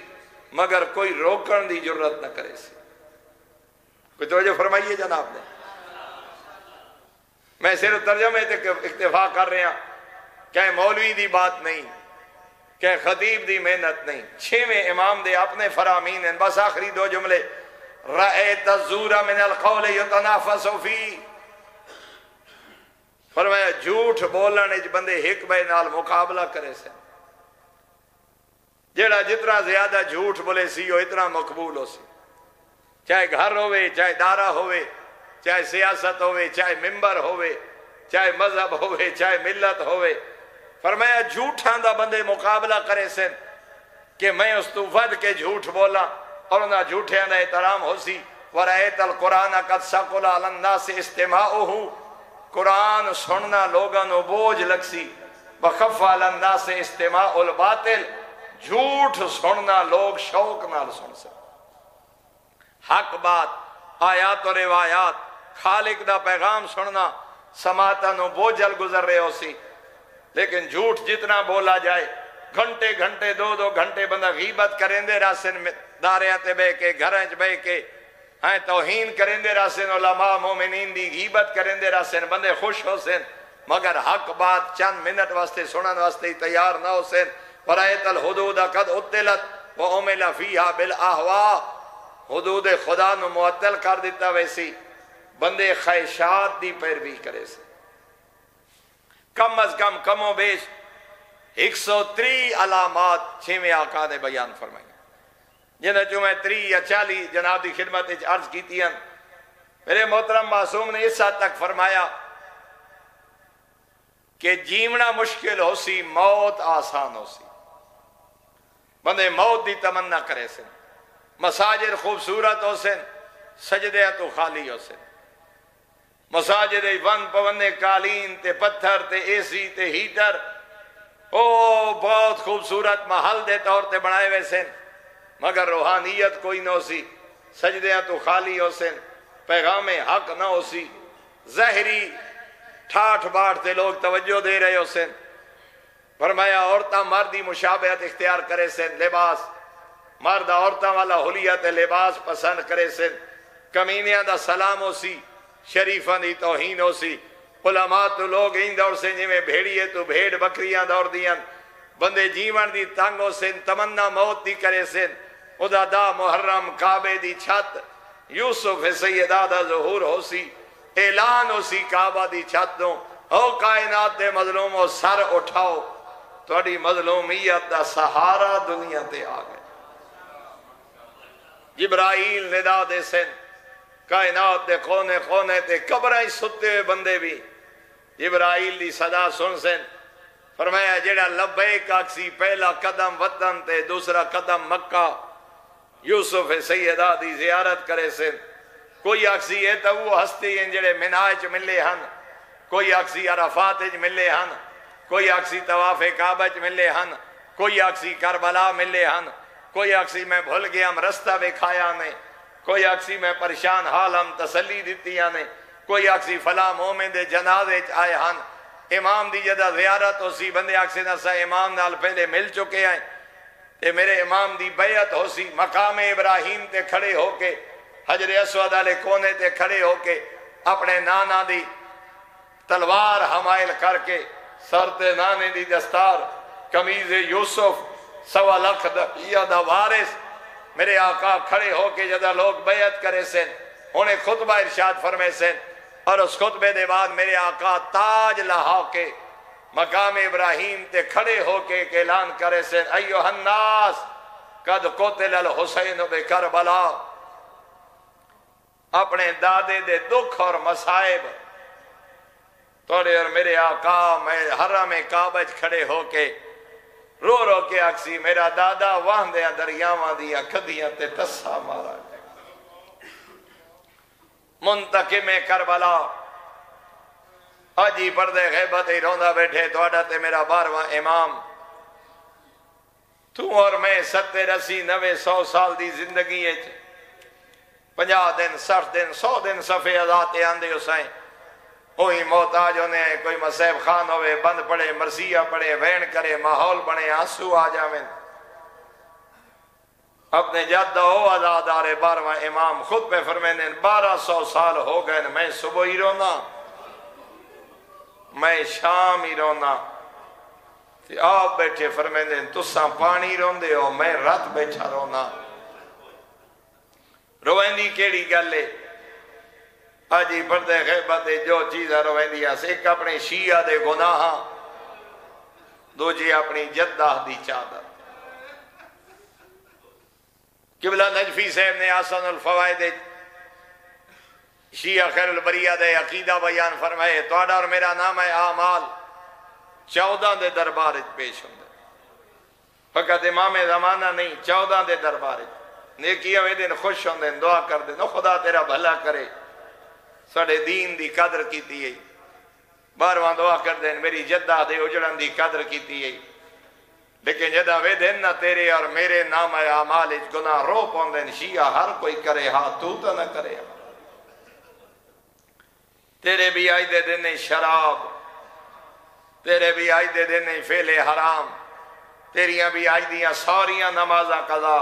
مگر کوئی روکن دی جرت نہ کرے سی کوئی توجہ فرمائیے جناب نے میں صرف ترجمے تے اکتفا کر رہے ہیں کہ مولوی دی بات نہیں کہ خطیب دی محنت نہیں چھویں امام دے اپنے فرامین ہیں بس آخری دو جملے رأیت الزور من القول یتنافس فی فرمایا جھوٹ بولنے بندے حکمہ نال مقابلہ کرے سے جیڑا جتنا زیادہ جھوٹ بولے سی وہ اتنا مقبول ہو سی چاہے گھر ہوئے چاہے دارہ ہوئے چاہے سیاست ہوئے چاہے ممبر ہوئے چاہے مذہب ہوئے چاہے ملت ہوئے فرمایا جھوٹاں دا بندے مقابلہ کرے سن کہ میں اس تو ود کے جھوٹ بولا اور انہا جھوٹیاں دا احترام ہو سی وَرَأَيْتَ الْقُرْآنَ قَدْ سَقُلَ عَلَى النَّاسِ اسْتِمَاعُهُ قرآن سننا لوگاں نو بوجھ لگ سی وَخَفَّ عَلَى النَّاسِ اسْتِمَاعُ الْبَاطِلِ جھوٹ سننا لوگ شوق نال سن سے حق بات آیات و روایات خالق دا پیغام سننا سماعتاں نو بوجھل گزر رہے ہو سی لیکن جھوٹ جتنا بولا جائے گھنٹے گھنٹے دو گھنٹے بندہ غیبت کریں دے راسن داریاں بے کے گھریں بے کے ہیں توہین کریں دے راسن علماء مومنین دی غیبت کریں دے راسن بندے خوش ہو سن مگر حق بات چند منٹ واسطے سنن واسطے تیار نہ ہو سن وَرَأَيْتَ الْحُدُودَ قَدْ اُتِّلَتْ وَأُمِلَ فِيهَا بِالْأَهْوَاءِ حدود خدا نو معطل کر دیتا ویسی بندے خواہشات دی پیروی کرے سے کم از کم کم و بیش 130 علامات چھویں آقا نے بیان فرمائی جنہیں جو میں 30 یا 40 جناب دی خدمت عرض کیتی ہیں میرے محترم معصوم نے اس حد تک فرمایا کہ جیونا مشکل ہو سی موت آسان ہو سی بندے موت دی تمنا کرے سے مساجد خوبصورت ہو سن سجدے تو خالی ہو سن مساجد ون پونے قالین تے پتھر تے اے سی تے ہیٹر او بہت خوبصورت محل دے طور تے بنائے ہوئے سن مگر روحانیت کوئی نہ ہو سی سجدے تو خالی ہو سن پیغام حق نہ ہو سی ظاہری ٹھاٹھ باٹھ تے لوگ توجہ دے رہے ہو سن فرمایا عورتاں مردی مشابہت اختیار کرے سن لباس مرد عورتاں والا حلیت لباس پسند کرے سن کمینیاں دا سلام ہو سی شریفاں دی توہین ہو سی علماء تو لوگ ان دور سے جویں بھیڑیے تو بھیڑ بکریاں دور دیاں بندے جیون دی تنگ ہو سن تمنا موت دی کرے سن ادا دا محرم کعبے دی چھت یوسف سیدہ دا ظہور ہو سی اعلان ہو سی کعبہ دی چھت دوں او کائنات دے مظلوموں سر اٹھاؤ تھوڑی مظلومیت دا سہارا دنیا تے آ گئے جبرائیل ندا دے سن کائنات دے کونے کونے تے قبریں ستے ہوئے بندے بھی جبرائیل دی صدا سن سن فرمایا جیڑا لبیک آکسی پہلا قدم وطن تے دوسرا قدم مکہ یوسف سیدہ دی زیارت کرے سن کوئی آکسی ہے تو وہ ہستی ہیں جڑے مناج ملے ہن کوئی آکسی عرفات ملے ہن کوئی آکسی طواف کعبہ ملے ہن کوئی آکسی کربلا ملے ہن کوئی آکسی میں بھول گیا ہم رستہ بکھایا نے کوئی آکسی میں پریشان حال ہم تسلی دیتی نے کوئی آکسی فلاں مومن دے جنازے آئے ہن امام دی جدہ زیارت ہو سی بندے آکسی نسا امام نال پہلے مل چکے ہیں تے میرے امام دی بیعت ہو سی مقام ابراہیم تے کھڑے ہو کے حجر اسود علیہ کونے تے کھڑے ہو کے اپنے نانا دی تلوار حمائل کر کے سر تے نانے دی دستار قمیض یوسف 1.25 لاکھ دا وارث میرے آقا کھڑے ہو کے جدہ لوگ بیعت کرے سن انہیں خطبہ ارشاد فرمے سن اور اس خطبے دے بعد میرے آقا تاج لہا کے مقام ابراہیم تے کھڑے ہو کے اعلان کرے سن ایوہ الناس قد قتل الحسین بکربلا اپنے دادے دے دکھ اور مصائب توڑے اور میرے آقا میں حرم کعبہ کھڑے ہو کے رو رو کے آکسی میرا دادا وہاں دیا دریاواں دیا کھدیاں تے تسا مارا منتقم کربلا آجی پردے غیبت ہی روندہ بیٹھے توڑا تے میرا 12واں امام تو اور میں 70 80 90 100 سال دی زندگی ہے 50 دن 60 دن 100 دن صفحے ازاتے آندے اسائیں کوئی محتاج ہونے کوئی مسیب خان ہوئے بند پڑے مرثیہ پڑے وین کرے ماحول بنے آنسو آ جاویں اپنے جدہ ہو ازادار 12واں امام خود پہ فرمینے 1200 سال ہو گئے میں صبح ہی رونا میں شام ہی رونا آپ بیٹھے فرمینے تساں پانی روندے ہو میں رات بیٹھا رونا رویندی کیڑی گلے آجی پردے غیبت جو چیز رویندی ہے ایک اپنے شیعہ دے گناہ دو جی اپنی جدہ دی چادر قبلہ نجفی صاحب نے آسان الفوائد شیعہ خیر البریہ دے عقیدہ بیان فرمائے توڑا اور میرا نام ہے اعمال 14 دے دربار پیش ہوں فقط امام زمانہ نہیں 14 دے دربار نیکی ہوئے دن خوش ہوں دن دعا کر دن خدا تیرا بھلا کرے ساڑھے دین دی قدر کیتی ہے 12واں دعا کر دن میری جدہ دے اجڑن دی قدر کیتی ہے لیکن جدہ وے دن نہ تیرے اور میرے نام اعمال اچ گناہ رو پون دن شیعہ ہر کوئی کرے ہاں تو نہ کرے تیرے بھی آئی دے دن شراب تیرے بھی آئی دے دن فعل حرام تیریاں بھی آئی دیاں ساریاں نمازاں قضا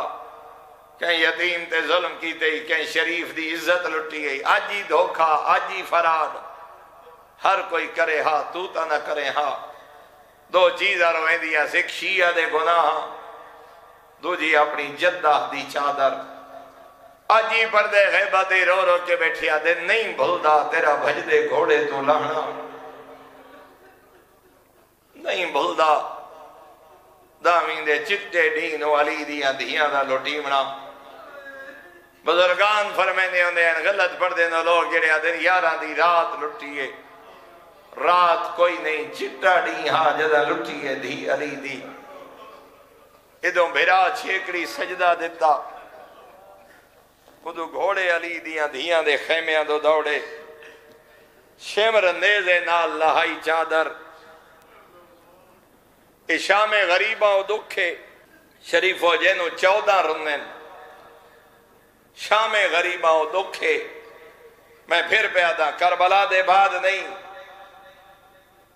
کہیں یتیم تے ظلم کیتے ہی کہیں شریف دی عزت لٹی گئی آج ہی دھوکھا آج ہی فراد ہر کوئی کرے ہاں تو نہ کرے ہاں دو چیزاں رویں دیا ایک شیعہ دے گناہ دو جی اپنی جدہ دی چادر آجی پردے غیبت رو رو کے بیٹھیا دے نہیں بھلدا تیرا بھج دے گھوڑے تو لانا نہیں بھلدا دامین دے چٹے ڈین و علی دیاں دھیاں دا لوٹیمنا بزرگان فرمینے ہوندے ہیں غلط پردے نو لوگ جڑے آدھے یاراں دی رات لٹیے رات کوئی نہیں چٹا ڈی ہاں جدہ لٹیے دھی علی دی ادھوں بھیرا چھیکڑی سجدہ دیتا خودو گھوڑے علی دیاں دھیاں دے خیمیاں دو دوڑے شمر نیزے نال لہائی چادر شام غریباں و دکھے شریفو جینو 14 رنن شام غریباں و دکھے میں پھر پہ آتا کربلا دے بعد نہیں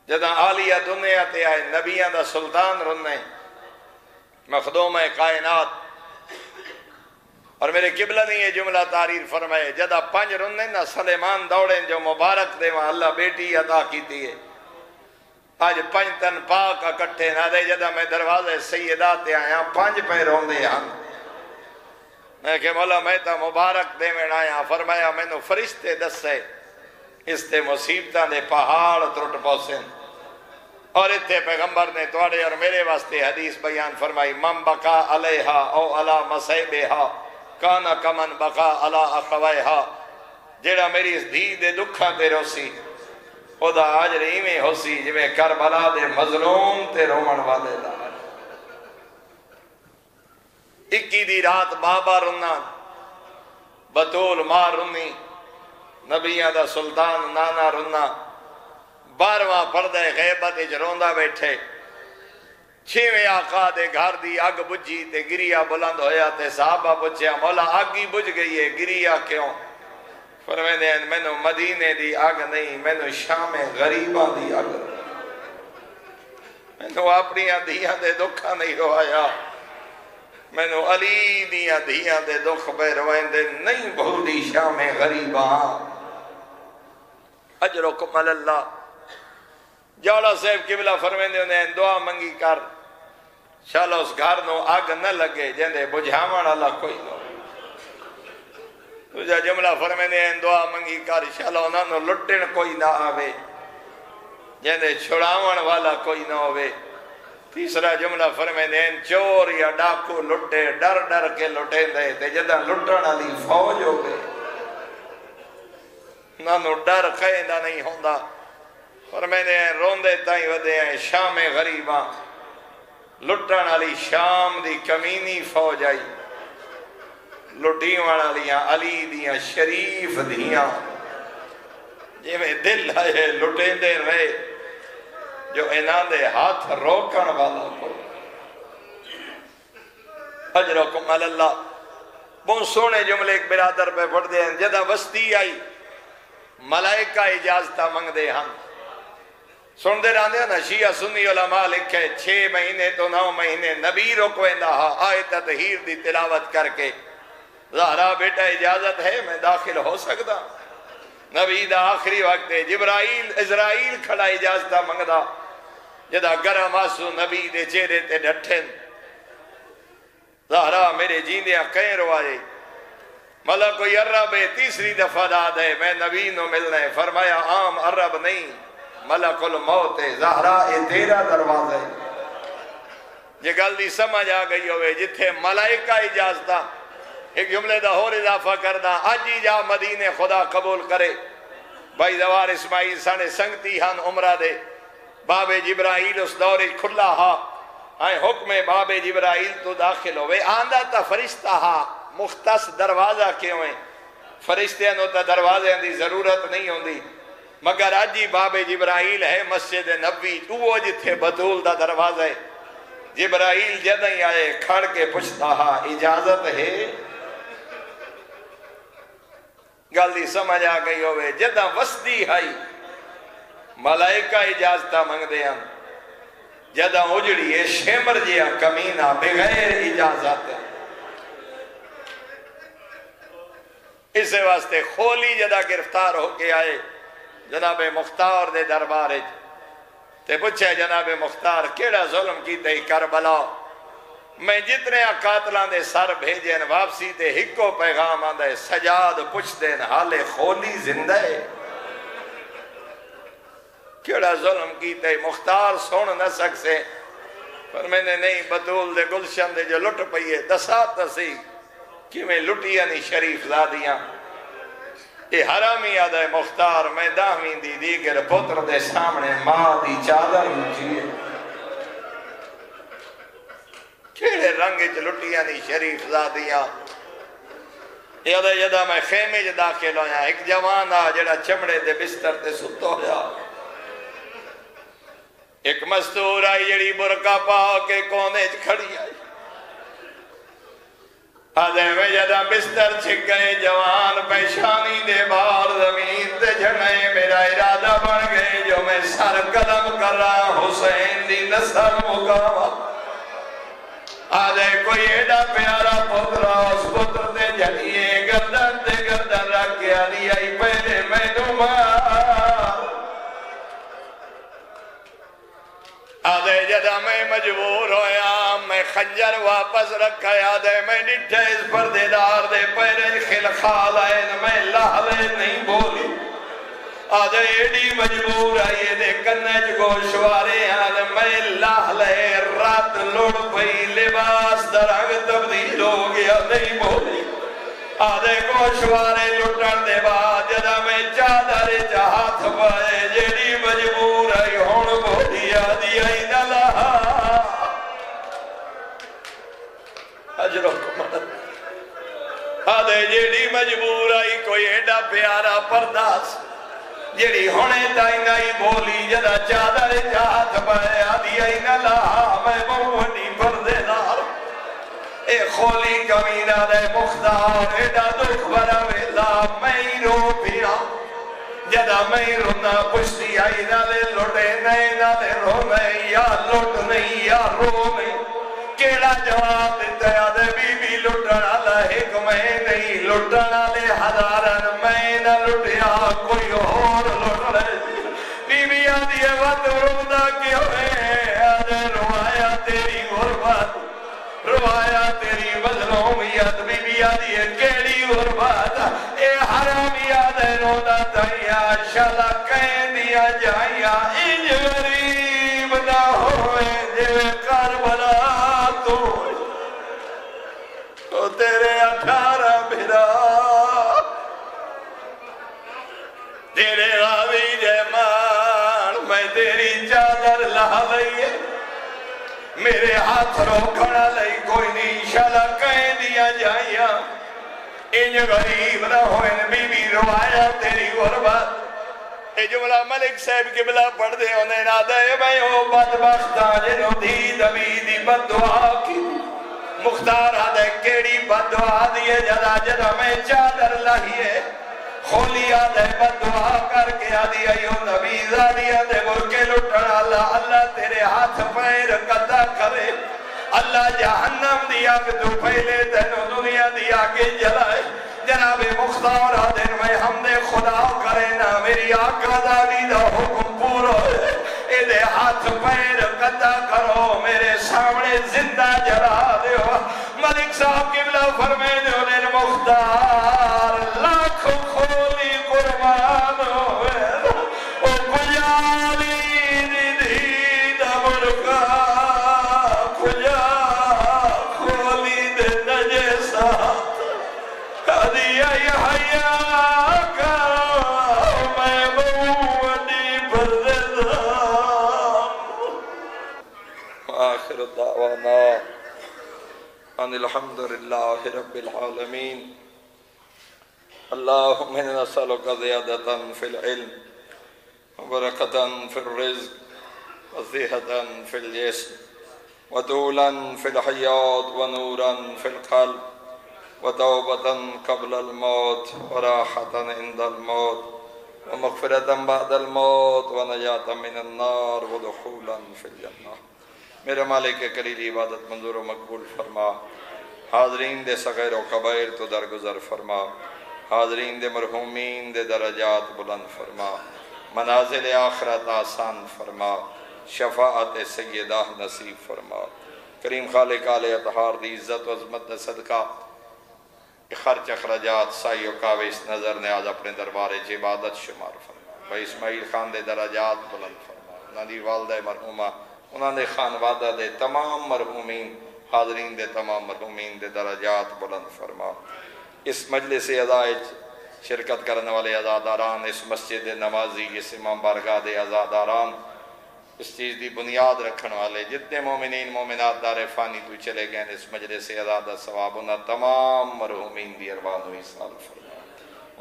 جدہ عالیہ دنیا تے آئے نبیاں دا سلطان رنن مخدوم کائنات اور میرے قبلہ نے یہ جملہ تعریر فرمائے جدہ 5 رنن نا سلیمان دوڑیں جو مبارک دے وہاں اللہ بیٹی عطا کیتی ہے آج 5 تن پاک اکٹھے نہ دے جدہ میں دروازے سیدات آیا 5 پہ رون دے ہم میں کہ مولا میں تا مبارک دے میں آیا فرمایا میں نو فرشتے دسے اس تے مصیبتہ دے پہاڑ ترٹ پوسن اور اتھے پیغمبر نے توڑے اور میرے واسطے حدیث بیان فرمائی من بقا علیہا او علا مسیبہا کانا کمن بقا علا اخوائہا جیڑا میری اس دھی دے دکھا تے روسی او دا آج رہیمیں ہوسی جویں کربلا دے مظلوم تے رومن والے دا 21 دی رات بابا رنان بطول ماں رنی نبیاں دا سلطان نانا رنا 12واں پردے غیبت اچ روندہ بیٹھے 6ویں آقا دے گھر دی اگ بجھی تے گریا بلند ہویا تے صحابہ پوچھیا مولا اگ ہی بجھ گئی ہے گریا کیوں فرمیندے ہیں میں نو مدینے دی اگ نہیں میں نو شام غریباں دی اگ میں نو اپنی دھیاں دے دکھا نہیں روایا میں نو علی دیاں دھیاں دے دکھ پہ روائندے نہیں بھول دی شام غریباں اجرکم اللہ جوڑا صاحب قبلہ فرمیندے انہیں دعا منگی کر شالا اس گھر نو آگ نہ لگے جندے بجھامان اللہ کوئی نو تجھا جملہ فرمیندے ہیں دعا منگی کر شالا انہوں نو لٹن کوئی نہ آوے جندے چھڑاون والا کوئی نہ ہوئے تیسرا جملہ فرمیندے ہیں چور یا ڈاکو لٹے ڈر ڈر کے لٹیں دے تے جدہ لٹن علی فوج ہو گئے نہ نو ڈر قیدہ نہیں ہوندہ فرمیندے ہیں روندے تائیں ودے ہیں شام غریباں لٹن علی شام دی کمینی فوج آئی لٹیوان علیاں علی دیاں شریف دیاں جی میں دل آئے لٹیں دے رہے جو انہاں دے ہاتھ روکن والا کو اجرکم اللہ بہت سونے جملے ایک برادر پہ پڑھ دے ہیں جدہ وسطی آئی ملائکہ اجازتہ منگ دے ہم سن دے رہاں دے نا شیعہ سنی علماء لکھے 6 مہینے تو 9 مہینے نبی رکویں دہا آیت تطہیر دی تلاوت کر کے زہرا بیٹا اجازت ہے میں داخل ہو سکتا نبی دا آخری وقت ہے جبرائیل اسرائیل کھڑا اجازتہ منگ دا جدہ گرم آسو نبی دے چہرے تے ڈٹھن زہرا میرے جیندیاں کہیں روائے ملک کوئی عرب ہے تیسری دفعہ داد ہے میں نبی نو ملنے فرمایا عام عرب نہیں ملک الموت ہے زہرا اے تیرا دروازہ ہے یہ گل دی سمجھ آ گئی ہوئے جتھے ملائکہ اجازتہ ایک جملے دا اور اضافہ کردہ آج ہی جا مدینے خدا قبول کرے بھائی دوار اسماعیل سانے سنگتی ہن عمرہ دے باب جبرائیل اس دور کھلا ہا آئے حکم باب جبرائیل تو داخل ہوئے آندہ تا فرشتہ ہا مختص دروازہ کیوں ہیں فرشتے انہوں تا دروازے اندھی ضرورت نہیں ہوندی مگر آج ہی باب جبرائیل ہے مسجد نبی وہ جتھے بطول دا دروازہ ہے جبرائیل جدہیں آئے کھڑ کے پوچھتا ہا اجازت ہے گل دی سمجھ آ گئی ہوئے جدہ وسطی ہائی ملائکہ اجازتہ منگ دے ہم جدہ اجڑی ہے شیمر جیا کمینہ بغیر اجازت اسے واسطے خولی جدہ گرفتار ہو کے آئے جناب مختار دے دربارے تے پوچھے جناب مختار کیڑا ظلم کی تے کربلا میں جتنے قاتلان دے سر بھیجن واپسی تے ہکو پیغام آندے سجاد پوچھ دین حالے خولی زندہ ہے کیڑا ظلم کیتے مختار سن نہ سکسے پر میں نے نہیں بطول دے گلشن دے جو لٹ پئیے دسات تسی کہ میں لٹیا نہیں شریف زادیاں یہ حرامی آدھے مختار میں داہمین دی دیگر پتر دے سامنے ماں دی چادر اونچیے کیڑے رنگ چ لٹیا نہیں شریف زادیاں یادہ یادہ میں خیمے جو داخل ہویا ایک جوان آ جڑا چمڑے دے بستر تے ستو ہویا ایک مستور آئی جڑی برکا پا کے کونے کھڑی آئی آدھے میں جدہ بستر چھک گئے جوان پیشانی دے بار زمین تے جھڑے میرا ارادہ بڑھ گئے جو میں سر قدم کر رہا حسین دی نسل مقامہ آدھے کوئی ایڈا پیارا پترہ اس پتر تے جھڑیے گردن رکھ کے آدھی آئی پہلے میں نمار آدھے جدہ میں مجبور ہویا میں خنجر واپس رکھا آدھے میں ڈٹھے اس پردیدار دے پیرے خلخال آئے میں لہلے نہیں بولی آدھے ایڈی مجبور آئیے دے کنج گوشوارے آدھے میں لہلے رات لڑ پئی لباس درنگ تبدیل ہو گیا نہیں بولی آدھے گوشوارے لٹن دے بعد جدہ میں چادر ہاتھ پائے جیڑی مجبور آئی ہون بولی آدھی آئی نہ لہا اجر و کمال آدھے جیڑی مجبور آئی کوئی ایڈا پیارا پرداس جیڑی ہونے تائی نائی بولی جدہ چادر ہاتھ پائے آدھی آئی نہ لہا میں بہنی پردے دار اے خولی کمینہ دے مختار ایڈا دکھ برا ویلا میں رو پیا جدہ میں رونا پشتی آئی نہ لے لوٹے نئے نہ لے رو نہیں یا لوٹ نہیں یا رو نہیں کیڑا جواب دیتا ہے آدھے بی بی لٹنا لہک میں نہیں لٹنا لے ہزارن میں نہ لٹیا کوئی اور لٹ لے بی بی آدھی ہے وقت رونا کیوں ہے آدھے روایا تیری غربت روایا تیری مظلومیت بی بی آدھی ہے کیڑی غربت اے حرامی آدھے رونا تھیا شلا کہیں دیا جائیا انج غریب نہ ہوئے جو کربلا تو تیرے 18 بھرا تیرے غاوی جیمان میں تیری چادر لہا لئیے میرے ہاتھ روکھنا لئی کوئی نہیں شلا کہیں دیا جائیا انج غریب نہ ہوئے بی بی روایا تیری غربت اے جملہ ملک صاحب کی بلا پڑھ دے انہیں نہ دے میں ہو بدبختہ جنہوں دی دبی دی بددعا کی مختار آدھے کیڑی بددعا دیئے جدا جدا میں چادر لہیے خولی آدھے بددعا کر کے آدھی ایو نبی زادی آدھے برکے لٹن اللہ تیرے ہاتھ پیر قطع کرے اللہ جہنم دیا کہ تو پہلے تینو دنیا دیا کہ جلائے جناب مختار آدھے میں ہم نے خدا کرے نا میری آقا دادی دا حکم پورا اے دے ہاتھ پیر قطع کرو میرے سامنے زندہ جلا دیو ملک صاحب قبلہ فرمے دیو لین مختار لاکھ خولی قربان ہوئے او کجالی دی دمرکا کجا خولی دے نجسات قدیا یحیا کرو میں بوڈی بردہ آخر دعوانا ان الحمدللہ رب العالمین اللہم اننا نسألک زیادتا فی العلم وبرکتا فی الرزق وصحتا فی الجسم وطولا فی الحیات ونورا فی القلب وتوبتا قبل الموت وراحتا عند الموت ومغفرتا بعد الموت ونجاتا من النار ودخولا فی الجنہ میرے مالک کلیلی عبادت منظور و مقبول فرما حاضرین دے صغیر و کبائر تو درگزر فرما حاضرین دے مرحومین دے درجات بلند فرما منازل آخرت آسان فرما شفاعت سیدہ نصیب فرما کریم خالق علیہ اطہار دی عزت و عظمت دا صدقہ خرچ اخراجات سائی و کاویس نظر نیاز اپنے دربارے چ عبادت شمار فرما بھائی اسماعیل خان دے درجات بلند فرما انہاں دی والدہ مرحومہ انہاں دے خانوادہ دے تمام مرحومین حاضرین دے تمام مرحومین دے درجات بلند فرما اس مجلس عزائج شرکت کرنے والے عزاداران اس مسجد نمازی اس امام بارگاہ دے عزاداران اس چیز دی بنیاد رکھن والے جتنے مومنین مومنات دار فانی تو چلے گئے اس مجلس عزادہ ثواب انہاں تمام مرحومین دی ارواح نو ایصال فرما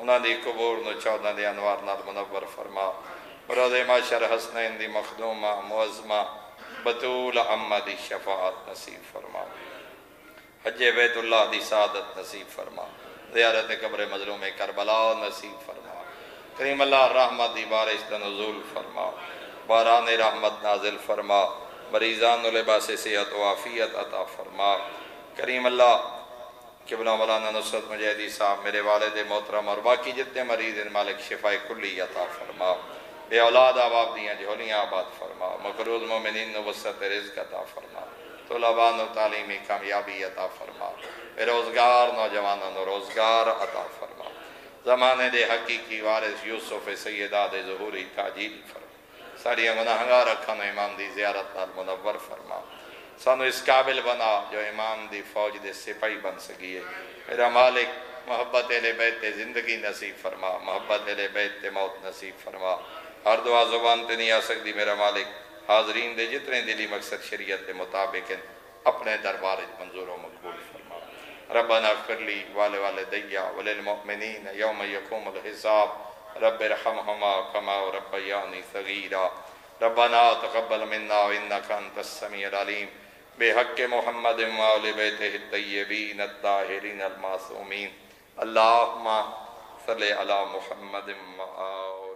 انہاں دی قبور نو 14 دے انوار نال منور فرما روض معاشر حسنین دی مخدومہ معظمہ بطول عمہ دی شفاعت نصیب فرما حج بیت اللہ دی سعادت نصیب فرما زیارت قبر مظلوم کربلا نصیب فرما کریم اللہ رحمت دی بارش دا نزول فرما باران رحمت نازل فرما مریضان و لباس صحت و عافیت عطا فرما کریم اللہ قبلہ مولانا نصرت مجاہدی صاحب میرے والد محترم اور باقی جتنے مریض ان مالک شفاء کلی عطا فرما بے اولاد آباد دیاں جھولیاں آباد فرما مقروض مومنین و وسعت رزق عطا فرما طلباء و تعلیمی کامیابی عطا فرما بے روزگار نوجوانوں و روزگار عطا فرما زمانے دے حقیقی وارث یوسف سیدہ دے ظہوری تاجیل فرما ساری گناہگار رکھن و امام دی زیارت نال منور فرما سانو اس قابل بنا جو امام دی فوج دے سپاہی بن سکیے میرا مالک محبت اہل بیت زندگی نصیب فرما محبت اہل بیت موت نصیب فرما ہر دعا زبان تے نہیں آ سکتی میرا مالک حاضرین دے جتنے دلی مقصد شریعت دے مطابق اپنے دربار منظور و مقبول فرما ربنا اغفر لی والدیا وللمؤمنین یوم یقوم الحساب رب ارحمہما کما ربیانی صغیرا ربنا تقبل منا انکا انت السمیع العلیم بحق محمد و آل بیتہ الطیبین الطاہرین المعصومین اللہم صلی علی محمد و آل